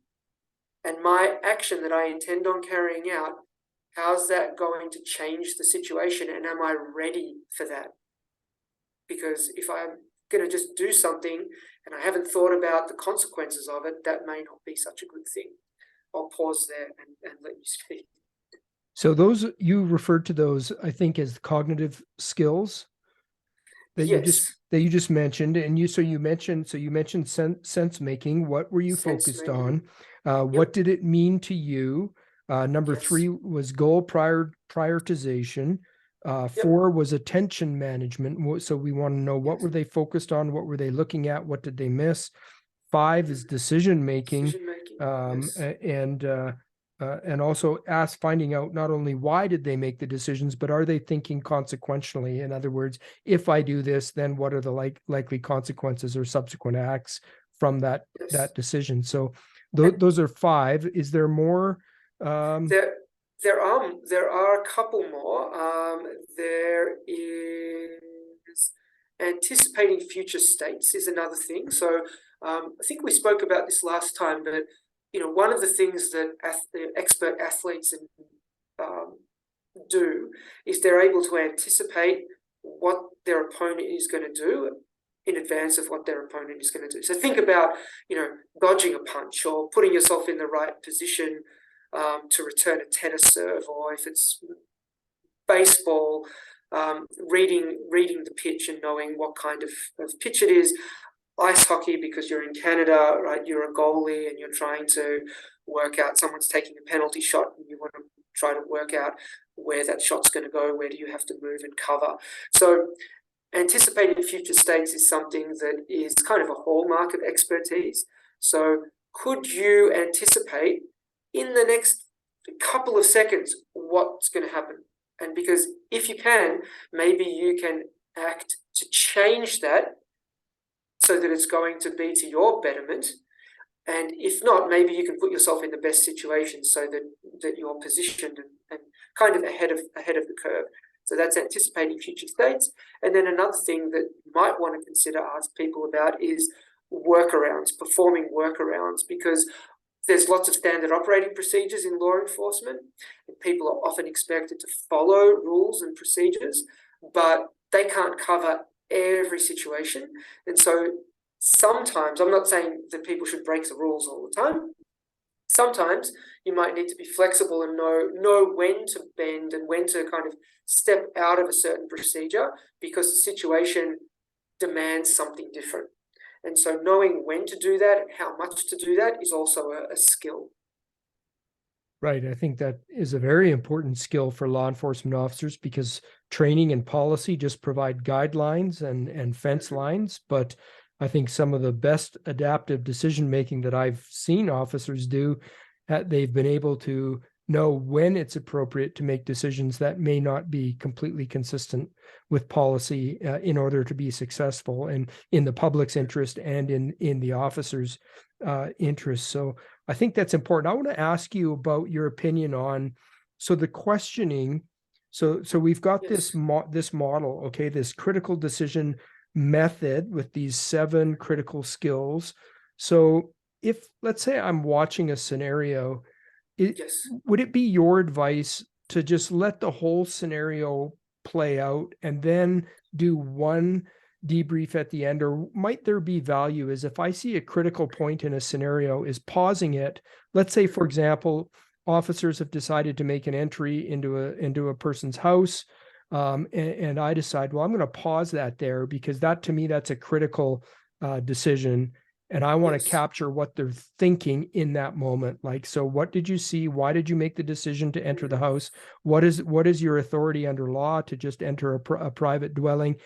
[SPEAKER 2] and my action that I intend on carrying out, how's that going to change the situation? And am I ready for that? Because if I'm going to just do something and I haven't thought about the consequences of it, that may not be such a good thing. I'll pause there and let you speak.
[SPEAKER 1] So those, you referred to those, I think, as cognitive skills that
[SPEAKER 2] Yes.
[SPEAKER 1] you just mentioned, and you mentioned sense making. What were you focused on? What did it mean to you? Number three was goal prioritization. 4 was attention management. So we want to know, what were they focused on? What were they looking at? What did they miss? 5 is decision making. And also finding out not only why did they make the decisions, but are they thinking consequentially? In other words, if I do this, then what are the likely consequences or subsequent acts from that decision? So those are 5. Is there more?
[SPEAKER 2] There are a couple more. There is anticipating future states is another thing. So I think we spoke about this last time, but one of the things that expert athletes do is they're able to anticipate what their opponent is going to do in advance of what their opponent is going to do. So think about, dodging a punch or putting yourself in the right position to return a tennis serve, or if it's baseball, reading the pitch and knowing what kind of pitch it is. Ice hockey, because you're in Canada, right? You're a goalie and you're trying to work out, someone's taking a penalty shot and you want to try to work out where that shot's going to go, where do you have to move and cover. So anticipating future states is something that is kind of a hallmark of expertise. So could you anticipate in the next couple of seconds what's going to happen? And because if you can, maybe you can act to change that so that it's going to be to your betterment. And if not, maybe you can put yourself in the best situation so that you're positioned and kind of ahead of the curve. So that's anticipating future states. And then another thing that you might want to consider, ask people about, is workarounds, performing workarounds, because there's lots of standard operating procedures in law enforcement, and people are often expected to follow rules and procedures, but they can't cover every situation. And so sometimes, I'm not saying that people should break the rules all the time. Sometimes you might need to be flexible and know when to bend and when to kind of step out of a certain procedure because the situation demands something different. And so knowing when to do that and how much to do that is also a skill.
[SPEAKER 1] Right. I think that is a very important skill for law enforcement officers, because training and policy just provide guidelines and fence lines. But I think some of the best adaptive decision-making that I've seen officers do, they've been able to know when it's appropriate to make decisions that may not be completely consistent with policy in order to be successful and in the public's interest and in the officer's interest. So I think that's important. I want to ask you about your opinion on, so the questioning. So we've got this model, okay, this critical decision method with these 7 critical skills. So if, let's say, I'm watching a scenario, would it be your advice to just let the whole scenario play out and then do one debrief at the end, or might there be value is if I see a critical point in a scenario, is pausing it. Let's say, for example, officers have decided to make an entry into a person's house. And I decide, well, I'm going to pause that there because that, to me, that's a critical decision. And I want to
[SPEAKER 2] Yes.
[SPEAKER 1] capture what they're thinking in that moment. Like, so what did you see? Why did you make the decision to enter the house? What is your authority under law to just enter a private dwelling?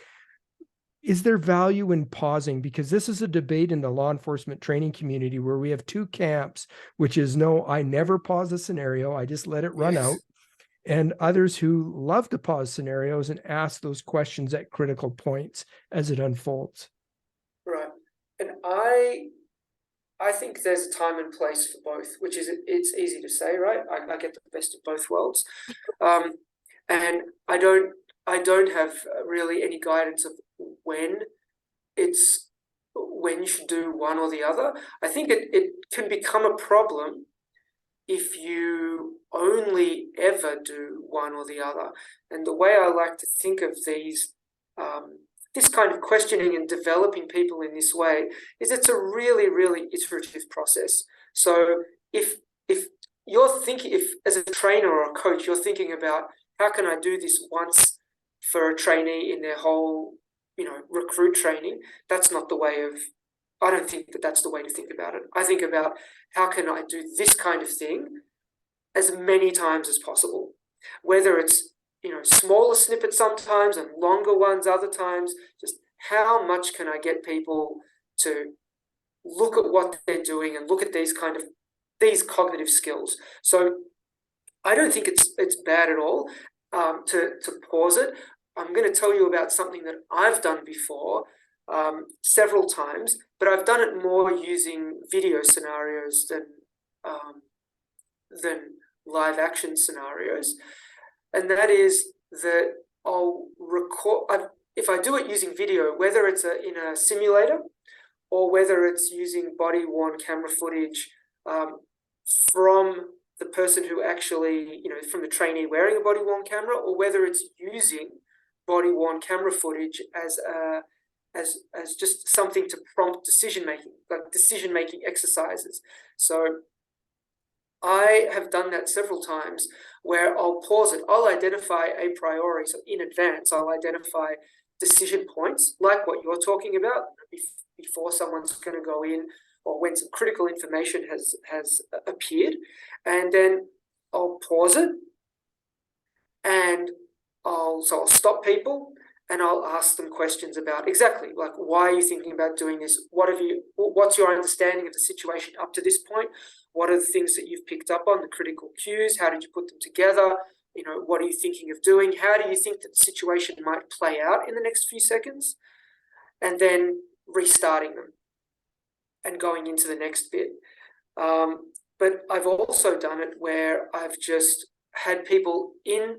[SPEAKER 1] Is there value in pausing? Because this is a debate in the law enforcement training community where we have two camps, which is no, I never pause a scenario, I just let it run out.
[SPEAKER 2] Yes.
[SPEAKER 1] And others who love to pause scenarios and ask those questions at critical points as it unfolds.
[SPEAKER 2] Right. And I think there's a time and place for both, which is it's easy to say, right? I get the best of both worlds. And I don't have really any guidance of when you should do one or the other. I think it can become a problem if you only ever do one or the other. And the way I like to think of this kind of questioning and developing people in this way is it's a really, really iterative process. So if you're thinking, if as a trainer or a coach, you're thinking about how can I do this once for a trainee in their whole, recruit training, that's not the way of, I don't think that that's the way to think about it. I think about how can I do this kind of thing as many times as possible, whether it's smaller snippets sometimes and longer ones other times. Just how much can I get people to look at what they're doing and look at these cognitive skills? So I don't think it's bad at all to pause it. I'm going to tell you about something that I've done before several times, but I've done it more using video scenarios than live action scenarios. And that is that I'll record, if I do it using video, whether it's in a simulator or whether it's using body-worn camera footage from the person who actually, from the trainee wearing a body-worn camera, or whether it's using body-worn camera footage as just something to prompt decision-making, like decision-making exercises. So I have done that several times where I'll pause it. I'll identify a priori. So in advance, I'll identify decision points like what you're talking about before someone's going to go in or when some critical information has appeared. And then I'll pause it and I'll stop people and I'll ask them questions about exactly like, why are you thinking about doing this? What's your understanding of the situation up to this point? What are the things that you've picked up on, the critical cues? How did you put them together? What are you thinking of doing? How do you think that the situation might play out in the next few seconds? And then restarting them and going into the next bit. But I've also done it where I've just had people in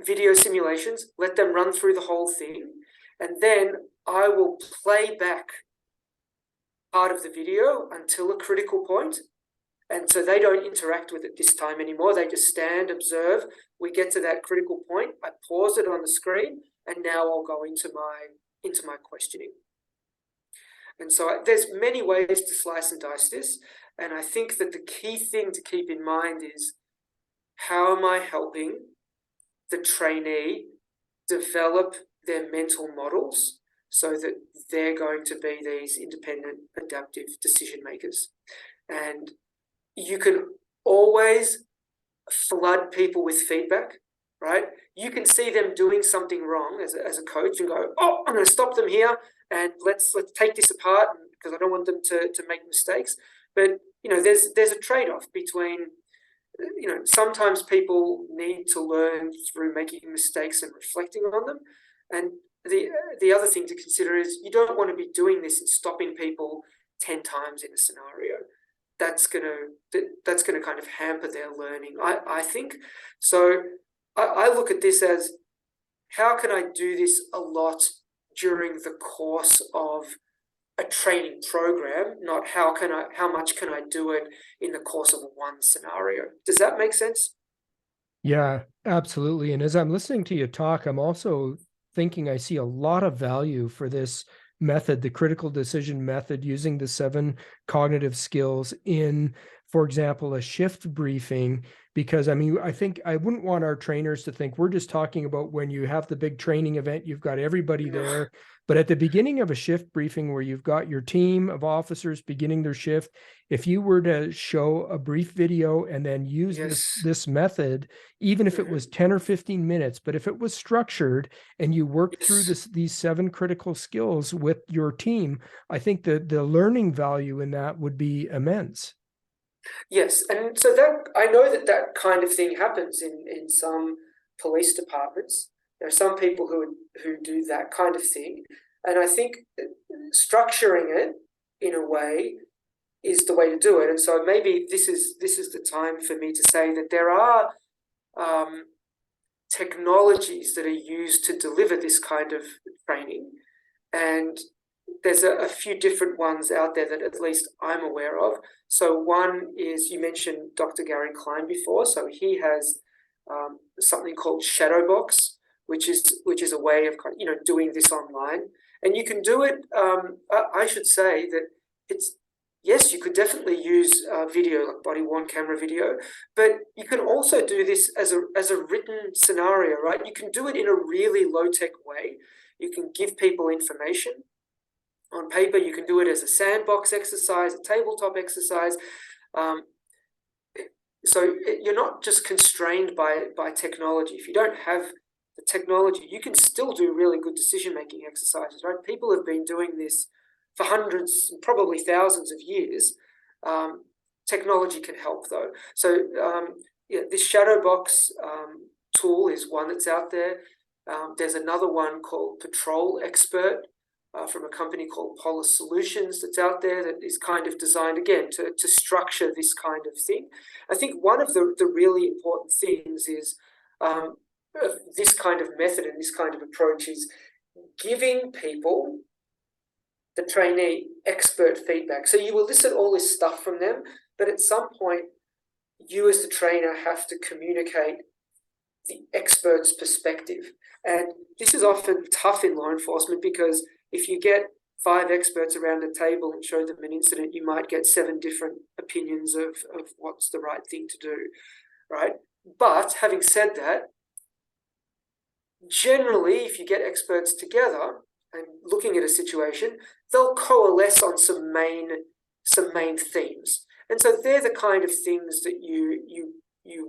[SPEAKER 2] video simulations, let them run through the whole thing, and then I will play back part of the video until a critical point. And so they don't interact with it this time anymore. They just stand, observe. We get to that critical point. I pause it on the screen, and now I'll go into my questioning. And so there's many ways to slice and dice this. And I think that the key thing to keep in mind is, how am I helping the trainee develop their mental models so that they're going to be these independent, adaptive decision makers? And you can always flood people with feedback, right? You can see them doing something wrong as a coach and go, oh, I'm going to stop them here and let's take this apart because I don't want them to make mistakes. But there's a trade-off between, sometimes people need to learn through making mistakes and reflecting on them. And the other thing to consider is you don't want to be doing this and stopping people 10 times in a scenario. That's gonna kind of hamper their learning, I think. So I look at this as, how can I do this a lot during the course of a training program, not how much can I do it in the course of one scenario? Does that make sense?
[SPEAKER 1] Yeah, absolutely. And as I'm listening to you talk, I'm also thinking, I see a lot of value for this method, the critical decision method, using the 7 cognitive skills in, for example, a shift briefing. Because I mean, I think I wouldn't want our trainers to think we're just talking about when you have the big training event, you've got everybody there. But at the beginning of a shift briefing where you've got your team of officers beginning their shift, if you were to show a brief video and then use
[SPEAKER 2] Yes.
[SPEAKER 1] this method, even if it was 10 or 15 minutes, but if it was structured and you worked through
[SPEAKER 2] Yes.
[SPEAKER 1] these 7 critical skills with your team, I think that the learning value in that would be immense.
[SPEAKER 2] Yes, and so that I know that that kind of thing happens in some police departments. There are some people who do that kind of thing, and I think structuring it in a way is the way to do it. And so maybe this is the time for me to say that there are um, technologies that are used to deliver this kind of training, and there's a few different ones out there that at least I'm aware of. So one is, you mentioned Dr. Gary Klein before. So he has something called Shadowbox, which is a way of doing this online, and you can do it. I should say that it's yes, you could definitely use video, like body worn camera video, but you can also do this as a written scenario, right? You can do it in a really low tech way. You can give people information on paper. You can do it as a sandbox exercise, a tabletop exercise. Um, so you're not just constrained by technology. If you don't have the technology, you can still do really good decision-making exercises, right? People have been doing this for hundreds, probably thousands of years. Technology can help, though. So yeah, this Shadowbox tool is one that's out there. There's another one called Patrol Expert, from a company called Polar Solutions that's out there, that is kind of designed, again, to structure this kind of thing. I think one of the really important things is this kind of method and this kind of approach is giving people, the trainee, expert feedback. So you elicit all this stuff from them, but at some point, you as the trainer have to communicate the expert's perspective. And this is often tough in law enforcement, because if you get 5 experts around a table and show them an incident, you might get 7 different opinions of what's the right thing to do, right? But having said that, generally, if you get experts together and looking at a situation, they'll coalesce on some main themes. And so they're the kind of things that you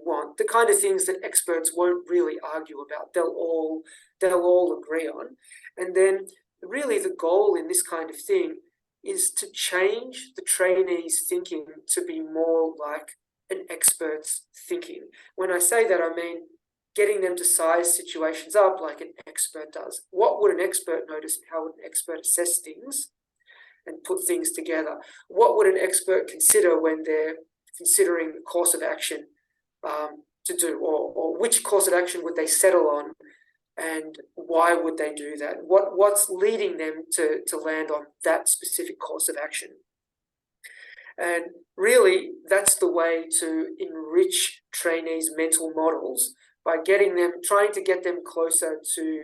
[SPEAKER 2] want, the kind of things that experts won't really argue about. They'll all agree on. And then really the goal in this kind of thing is to change the trainees' thinking to be more like an expert's thinking. When I say that, I mean getting them to size situations up like an expert does. What would an expert notice? How would an expert assess things and put things together? What would an expert consider when they're considering the course of action to do, or which course of action would they settle on, and why would they do that? What's leading them to land on that specific course of action? And really, that's the way to enrich trainees' mental models, by trying to get them closer to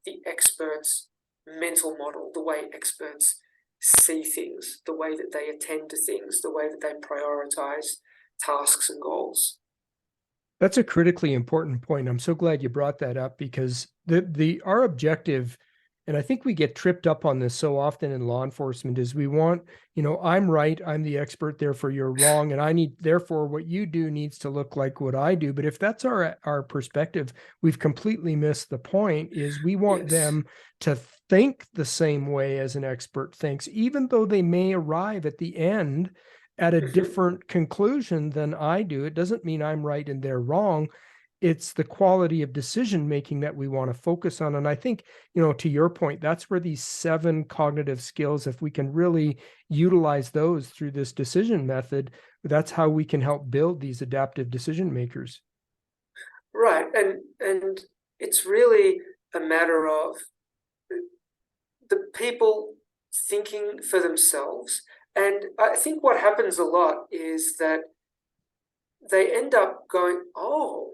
[SPEAKER 2] the expert's mental model, the way experts see things, the way that they attend to things, the way that they prioritize tasks and goals.
[SPEAKER 1] That's a critically important point. I'm so glad you brought that up, because our objective, and I think we get tripped up on this so often in law enforcement, is we want, I'm right, I'm the expert, therefore you're wrong, and therefore what you do needs to look like what I do. But if that's our perspective, we've completely missed the point. Is we want them to think the same way as an expert thinks, even though they may arrive at the end at a different conclusion than I do. It doesn't mean I'm right and they're wrong. It's the quality of decision making that we want to focus on. And I think, to your point, that's where these 7 cognitive skills, if we can really utilize those through this decision method, that's how we can help build these adaptive decision makers.
[SPEAKER 2] Right. And it's really a matter of the people thinking for themselves. And I think what happens a lot is that they end up going, oh,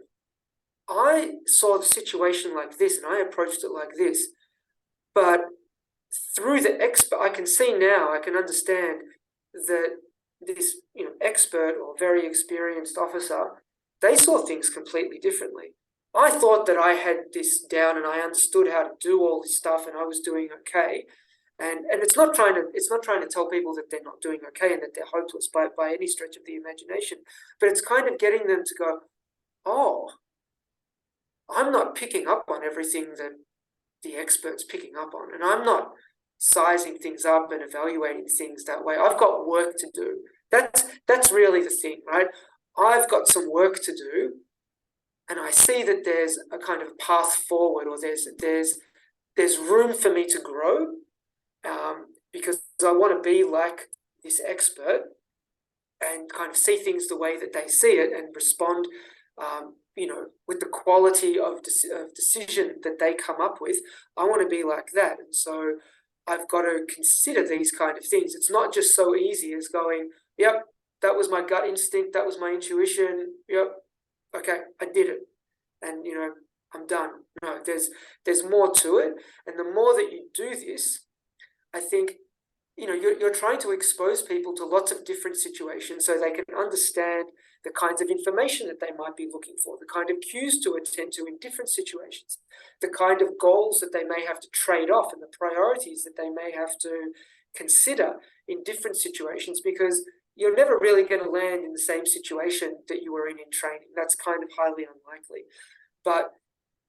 [SPEAKER 2] I saw the situation like this and I approached it like this, but through the expert, I can see now, I can understand that this, expert or very experienced officer, they saw things completely differently. I thought that I had this down and I understood how to do all this stuff and I was doing okay. And it's not trying to tell people that they're not doing okay and that they're hopeless by any stretch of the imagination, but it's kind of getting them to go, oh, I'm not picking up on everything that the expert's picking up on, and I'm not sizing things up and evaluating things that way. I've got work to do. That's really the thing, right? I've got some work to do, and I see that there's a kind of path forward, or there's room for me to grow, because I want to be like this expert and kind of see things the way that they see it and respond, with the quality of decision that they come up with. I want to be like that. And so I've got to consider these kind of things. It's not just so easy as going, yep, that was my gut instinct, that was my intuition, yep, okay, I did it. And, I'm done. No, there's more to it. And the more that you do this, I think, you're trying to expose people to lots of different situations so they can understand the kinds of information that they might be looking for, the kind of cues to attend to in different situations, the kind of goals that they may have to trade off and the priorities that they may have to consider in different situations, because you're never really going to land in the same situation that you were in training. That's kind of highly unlikely. But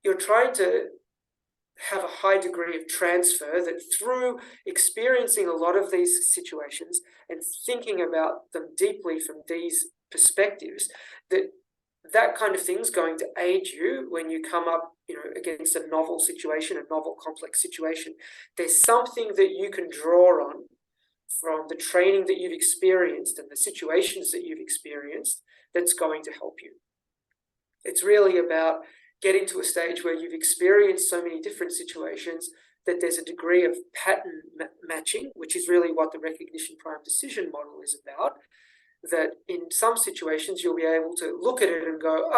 [SPEAKER 2] you're trying to have a high degree of transfer, that through experiencing a lot of these situations and thinking about them deeply from these perspectives, that kind of thing is going to aid you when you come up, against a novel situation, a novel complex situation. There's something that you can draw on from the training that you've experienced and the situations that you've experienced that's going to help you. It's really about getting to a stage where you've experienced so many different situations that there's a degree of pattern matching, which is really what the recognition prime decision model is about, that in some situations you'll be able to look at it and go,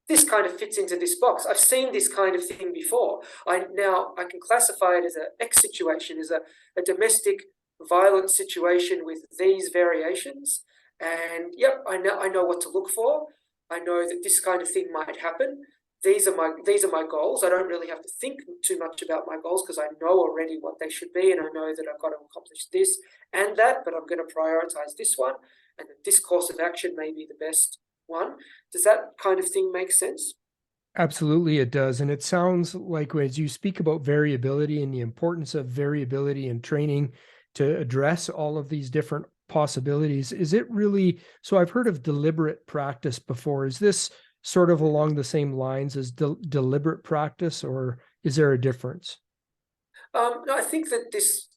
[SPEAKER 2] this kind of fits into this box. I've seen this kind of thing before. I can classify it as an X situation, as a domestic violence situation with these variations. And yep, I know what to look for. I know that this kind of thing might happen. These are my goals. I don't really have to think too much about my goals because I know already what they should be, and I know that I've got to accomplish this and that, but I'm going to prioritize this one, and that this course of action may be the best one. Does that kind of thing make sense?
[SPEAKER 1] Absolutely, it does. And it sounds like as you speak about variability and the importance of variability in training to address all of these different possibilities, is it really, so I've heard of deliberate practice before. Is this sort of along the same lines as deliberate practice, or is there a difference?
[SPEAKER 2] No, I think that this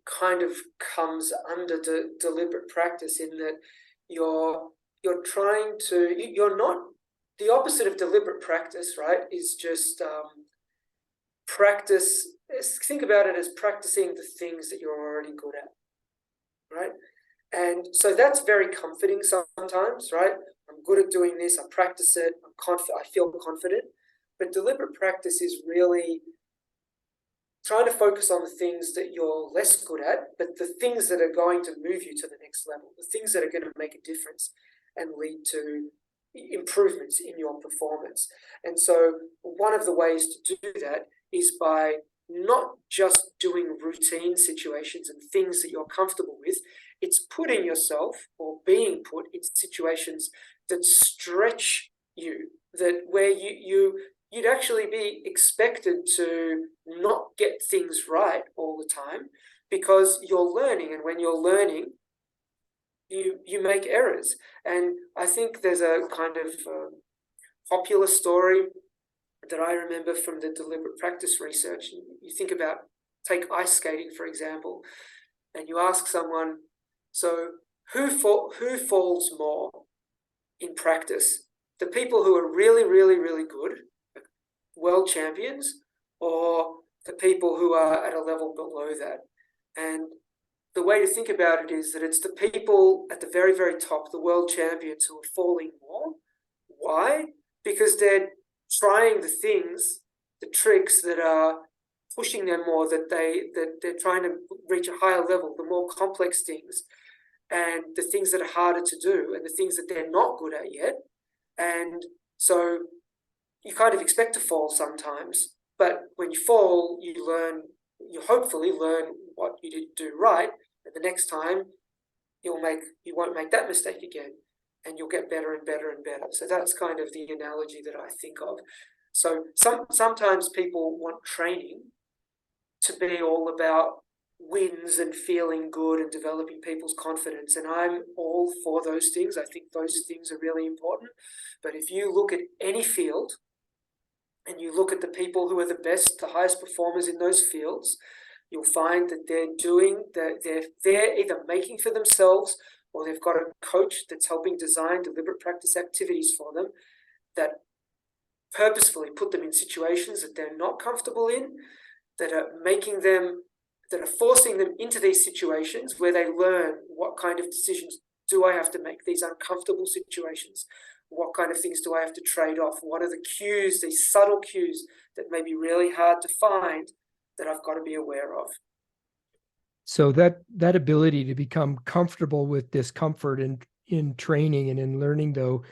[SPEAKER 2] kind of comes under deliberate practice, in that you're not, the opposite of deliberate practice, right, is just practice. Think about it as practicing the things that you're already good at, right? And so that's very comforting sometimes, right? I'm good at doing this, I practice it, I feel confident. But deliberate practice is really trying to focus on the things that you're less good at, but the things that are going to move you to the next level, the things that are going to make a difference and lead to improvements in your performance. And so one of the ways to do that is by not just doing routine situations and things that you're comfortable with. It's putting yourself, or being put in situations that stretch you, that where you'd actually be expected to not get things right all the time, because you're learning, and when you're learning, you make errors. And I think there's a kind of popular story that I remember from the deliberate practice research. You think about, take ice skating, for example, and you ask someone, so who falls more in practice? The people who are really, really, really good, world champions, or the people who are at a level below that? And the way to think about it is that it's the people at the very, very top, the world champions, who are falling more. Why? Because they're trying the things, the tricks that are pushing them more, that they're trying to reach a higher level, the more complex things, and the things that are harder to do, and the things that they're not good at yet. And so you kind of expect to fall sometimes, but when you fall, you hopefully learn what you did do right, and the next time you won't make that mistake again, and you'll get better and better and better. So that's kind of the analogy that I think of. So sometimes people want training to be all about wins and feeling good and developing people's confidence. And I'm all for those things. I think those things are really important. But if you look at any field and you look at the people who are the best, the highest performers in those fields, you'll find that they're either making for themselves, or they've got a coach that's helping design deliberate practice activities for them that purposefully put them in situations that they're not comfortable in, that are forcing them into these situations where they learn what kind of decisions do I have to make, these uncomfortable situations. What kind of things do I have to trade off? What are the cues, these subtle cues that may be really hard to find, that I've got to be aware of?
[SPEAKER 1] So that ability to become comfortable with discomfort in training and in learning, though,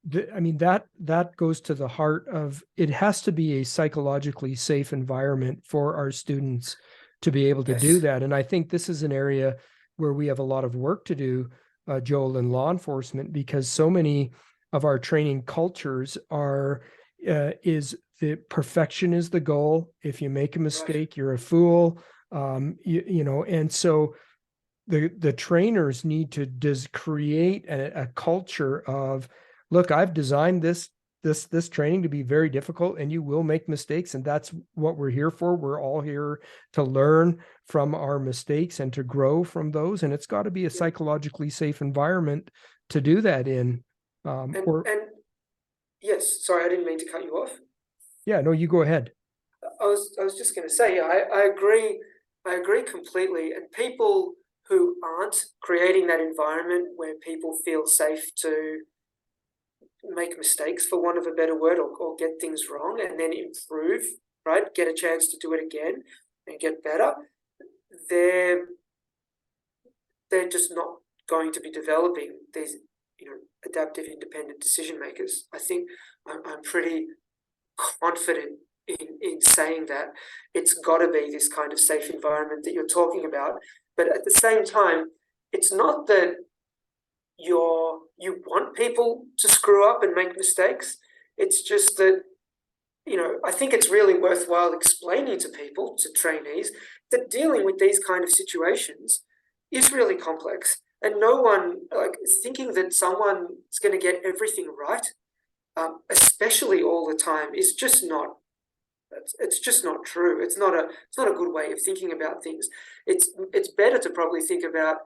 [SPEAKER 1] that goes to the heart of it. Has to be a psychologically safe environment for our students to be able to do that. And I think this is an area where we have a lot of work to do, Joel, in law enforcement, because so many of our training cultures is the perfection is the goal. If you make a mistake, you're a fool. And so the trainers need to create a culture of, look, I've designed this training to be very difficult, and you will make mistakes, and that's what we're here for. We're all here to learn from our mistakes and to grow from those, and it's got to be a psychologically safe environment to do that in.
[SPEAKER 2] And yes, sorry, I didn't mean to cut you off.
[SPEAKER 1] Yeah, no, you go ahead.
[SPEAKER 2] I was just going to say, I agree completely. And people who aren't creating that environment where people feel safe to make mistakes, for want of a better word, or get things wrong and then improve, right? Get a chance to do it again and get better. They're just not going to be developing these, adaptive, independent decision makers. I think I'm pretty confident in saying that it's got to be this kind of safe environment that you're talking about. But at the same time, it's not that you want people to screw up and make mistakes. It's just that, I think it's really worthwhile explaining to people, to trainees, that dealing with these kind of situations is really complex. And no one, thinking that someone is going to get everything right, especially all the time, is just not. It's just not true. It's not a good way of thinking about things. It's better to probably think about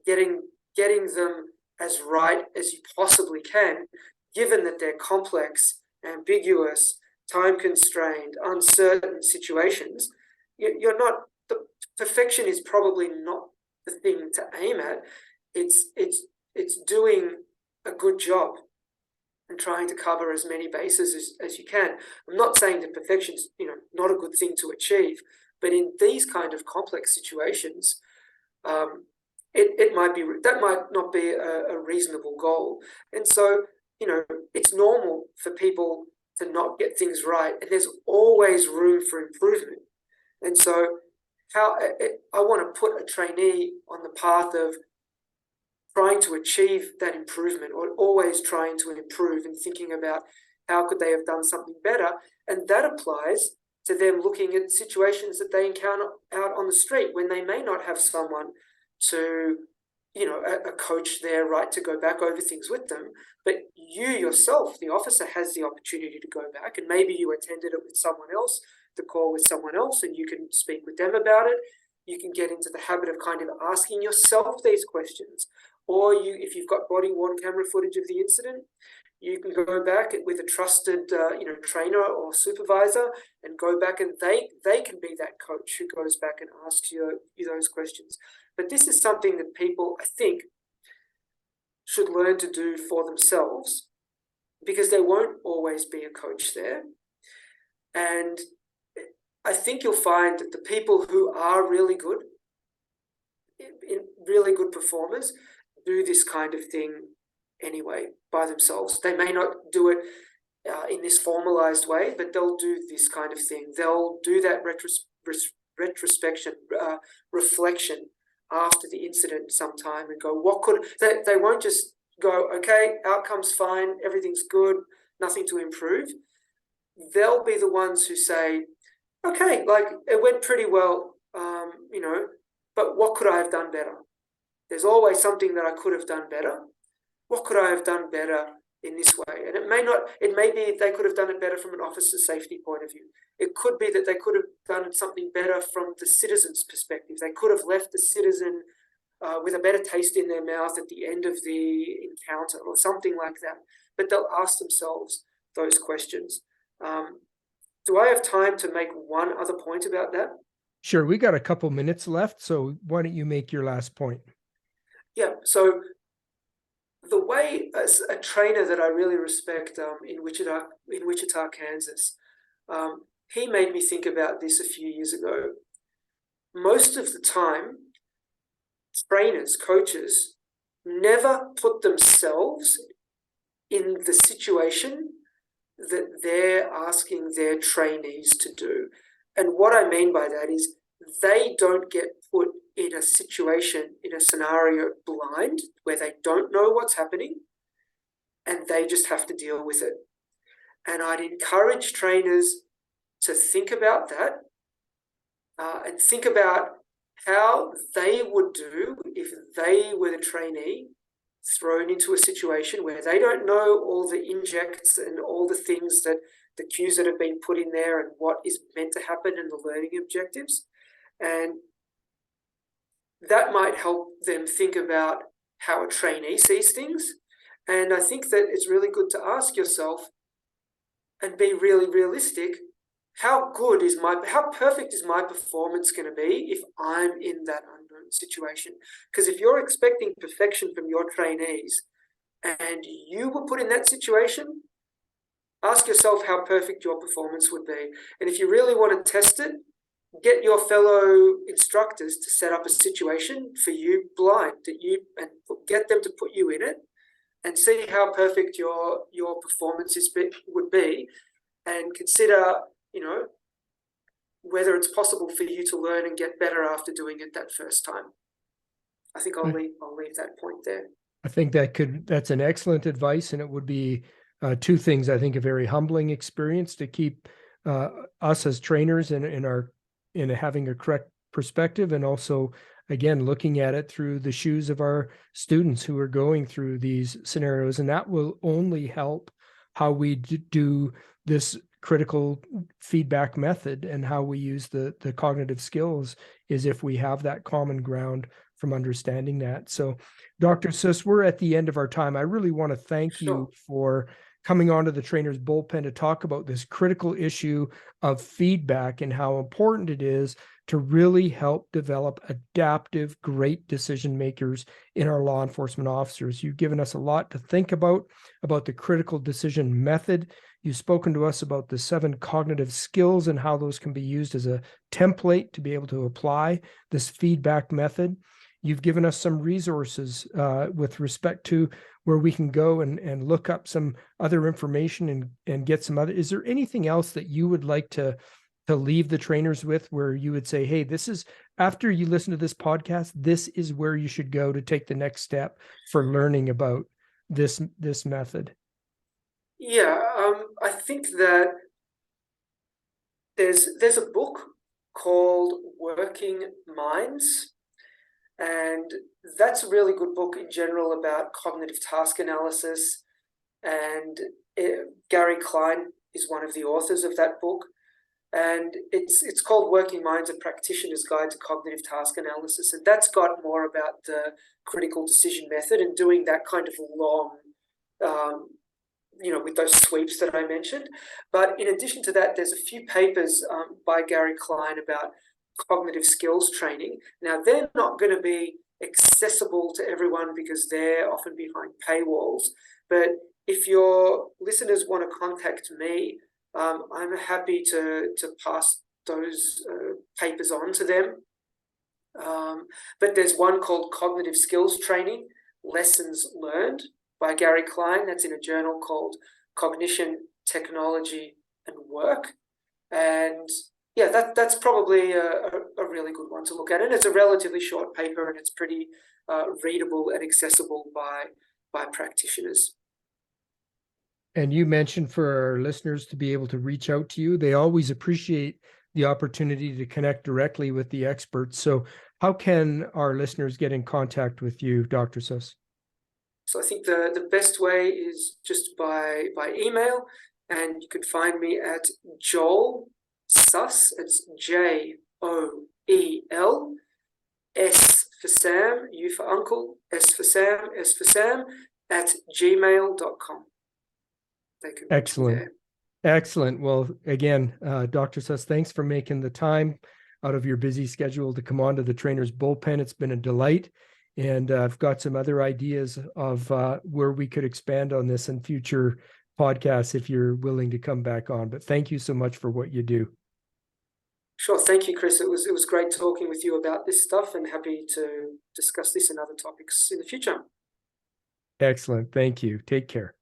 [SPEAKER 2] getting them as right as you possibly can, given that they're complex, ambiguous, time constrained, uncertain situations. You're not, the perfection is probably not the thing to aim at. It's doing a good job and trying to cover as many bases as you can. I'm not saying that perfection's, not a good thing to achieve, but in these kind of complex situations, it might be, that might not be a reasonable goal. And so, it's normal for people to not get things right, and there's always room for improvement. And so I want to put a trainee on the path of trying to achieve that improvement, or always trying to improve and thinking about how could they have done something better. And that applies to them looking at situations that they encounter out on the street when they may not have someone to, a coach there, right, to go back over things with them. But you yourself, the officer, has the opportunity to go back, and maybe you attended it with someone else, the call with someone else, and you can speak with them about it. You can get into the habit of kind of asking yourself these questions. Or if you've got body-worn camera footage of the incident, you can go back with a trusted, trainer or supervisor, and go back, and they can be that coach who goes back and asks you those questions. But this is something that people, I think, should learn to do for themselves, because there won't always be a coach there. And I think you'll find that the people who are really good, really good performers, do this kind of thing anyway by themselves. They may not do it in this formalized way, but they'll do this kind of thing. They'll do that retrospection, reflection after the incident sometime and go, what could, they won't just go, okay, outcome's fine, everything's good, nothing to improve. They'll be the ones who say, okay, like it went pretty well, but what could I have done better? There's always something that I could have done better. What could I have done better in this way? And it may be they could have done it better from an officer safety point of view. It could be that they could have done something better from the citizen's perspective. They could have left the citizen with a better taste in their mouth at the end of the encounter or something like that. But they'll ask themselves those questions. Do I have time to make one other point about that?
[SPEAKER 1] Sure, we got a couple minutes left, so why don't you make your last point?
[SPEAKER 2] Yeah, so the way, as a trainer that I really respect in Wichita, Kansas, he made me think about this a few years ago. Most of the time, trainers, coaches, never put themselves in the situation that they're asking their trainees to do. And what I mean by that is they don't get put in a situation, in a scenario blind, where they don't know what's happening and they just have to deal with it. And I'd encourage trainers to think about that and think about how they would do if they were the trainee thrown into a situation where they don't know all the injects and all the things that the cues that have been put in there and what is meant to happen and the learning objectives. And that might help them think about how a trainee sees things. And I think that it's really good to ask yourself and be really realistic. How perfect is my performance going to be if I'm in that unknown situation? Because if you're expecting perfection from your trainees and you were put in that situation, ask yourself how perfect your performance would be. And if you really want to test it, get your fellow instructors to set up a situation for you blind, and get them to put you in it and see how perfect your performance would be, and consider, whether it's possible for you to learn and get better after doing it that first time. I think I'll leave that point there.
[SPEAKER 1] I think that's an excellent advice, and it would be two things. I think a very humbling experience to keep us as trainers in having a correct perspective, and also, again, looking at it through the shoes of our students who are going through these scenarios. And that will only help how we do this critical feedback method and how we use the cognitive skills, is if we have that common ground from understanding that. So, Dr. Suss, we're at the end of our time. I really want to thank you for coming onto the Trainer's Bullpen to talk about this critical issue of feedback and how important it is to really help develop adaptive, great decision makers in our law enforcement officers. You've given us a lot to think about the critical decision method. You've spoken to us about the 7 cognitive skills and how those can be used as a template to be able to apply this feedback method. You've given us some resources with respect to where we can go and look up some other information and get some other. Is there anything else that you would like to leave the trainers with, where you would say, hey, this is, after you listen to this podcast, this is where you should go to take the next step for learning about this method?
[SPEAKER 2] Yeah, I think that there's a book called Working Minds, and that's a really good book in general about cognitive task analysis. And Gary Klein is one of the authors of that book. And it's called Working Minds, A Practitioner's Guide to Cognitive Task Analysis. And that's got more about the critical decision method and doing that kind of long, with those sweeps that I mentioned. But in addition to that, there's a few papers by Gary Klein about cognitive skills training. Now, they're not going to be accessible to everyone because they're often behind paywalls. But if your listeners want to contact me, I'm happy to pass those papers on to them. But there's one called Cognitive Skills Training, Lessons Learned by Gary Klein. That's in a journal called Cognition, Technology and Work. And yeah, that's probably a really good one to look at. And it's a relatively short paper, and it's pretty readable and accessible by practitioners.
[SPEAKER 1] And you mentioned for our listeners to be able to reach out to you. They always appreciate the opportunity to connect directly with the experts. So how can our listeners get in contact with you, Dr. Suss?
[SPEAKER 2] So I think the best way is just by email, and you can find me at Joel Suss. It's JOEL, S for Sam, U for Uncle, S for Sam, S for Sam, at gmail.com. They can reach me
[SPEAKER 1] Excellent.
[SPEAKER 2] there.
[SPEAKER 1] Excellent. Well, again, Dr. Suss, thanks for making the time out of your busy schedule to come on to the Trainer's Bullpen. It's been a delight. And I've got some other ideas of where we could expand on this in future podcasts if you're willing to come back on. But thank you so much for what you do.
[SPEAKER 2] Sure. Thank you, Chris. It was great talking with you about this stuff, and happy to discuss this and other topics in the future.
[SPEAKER 1] Excellent. Thank you. Take care.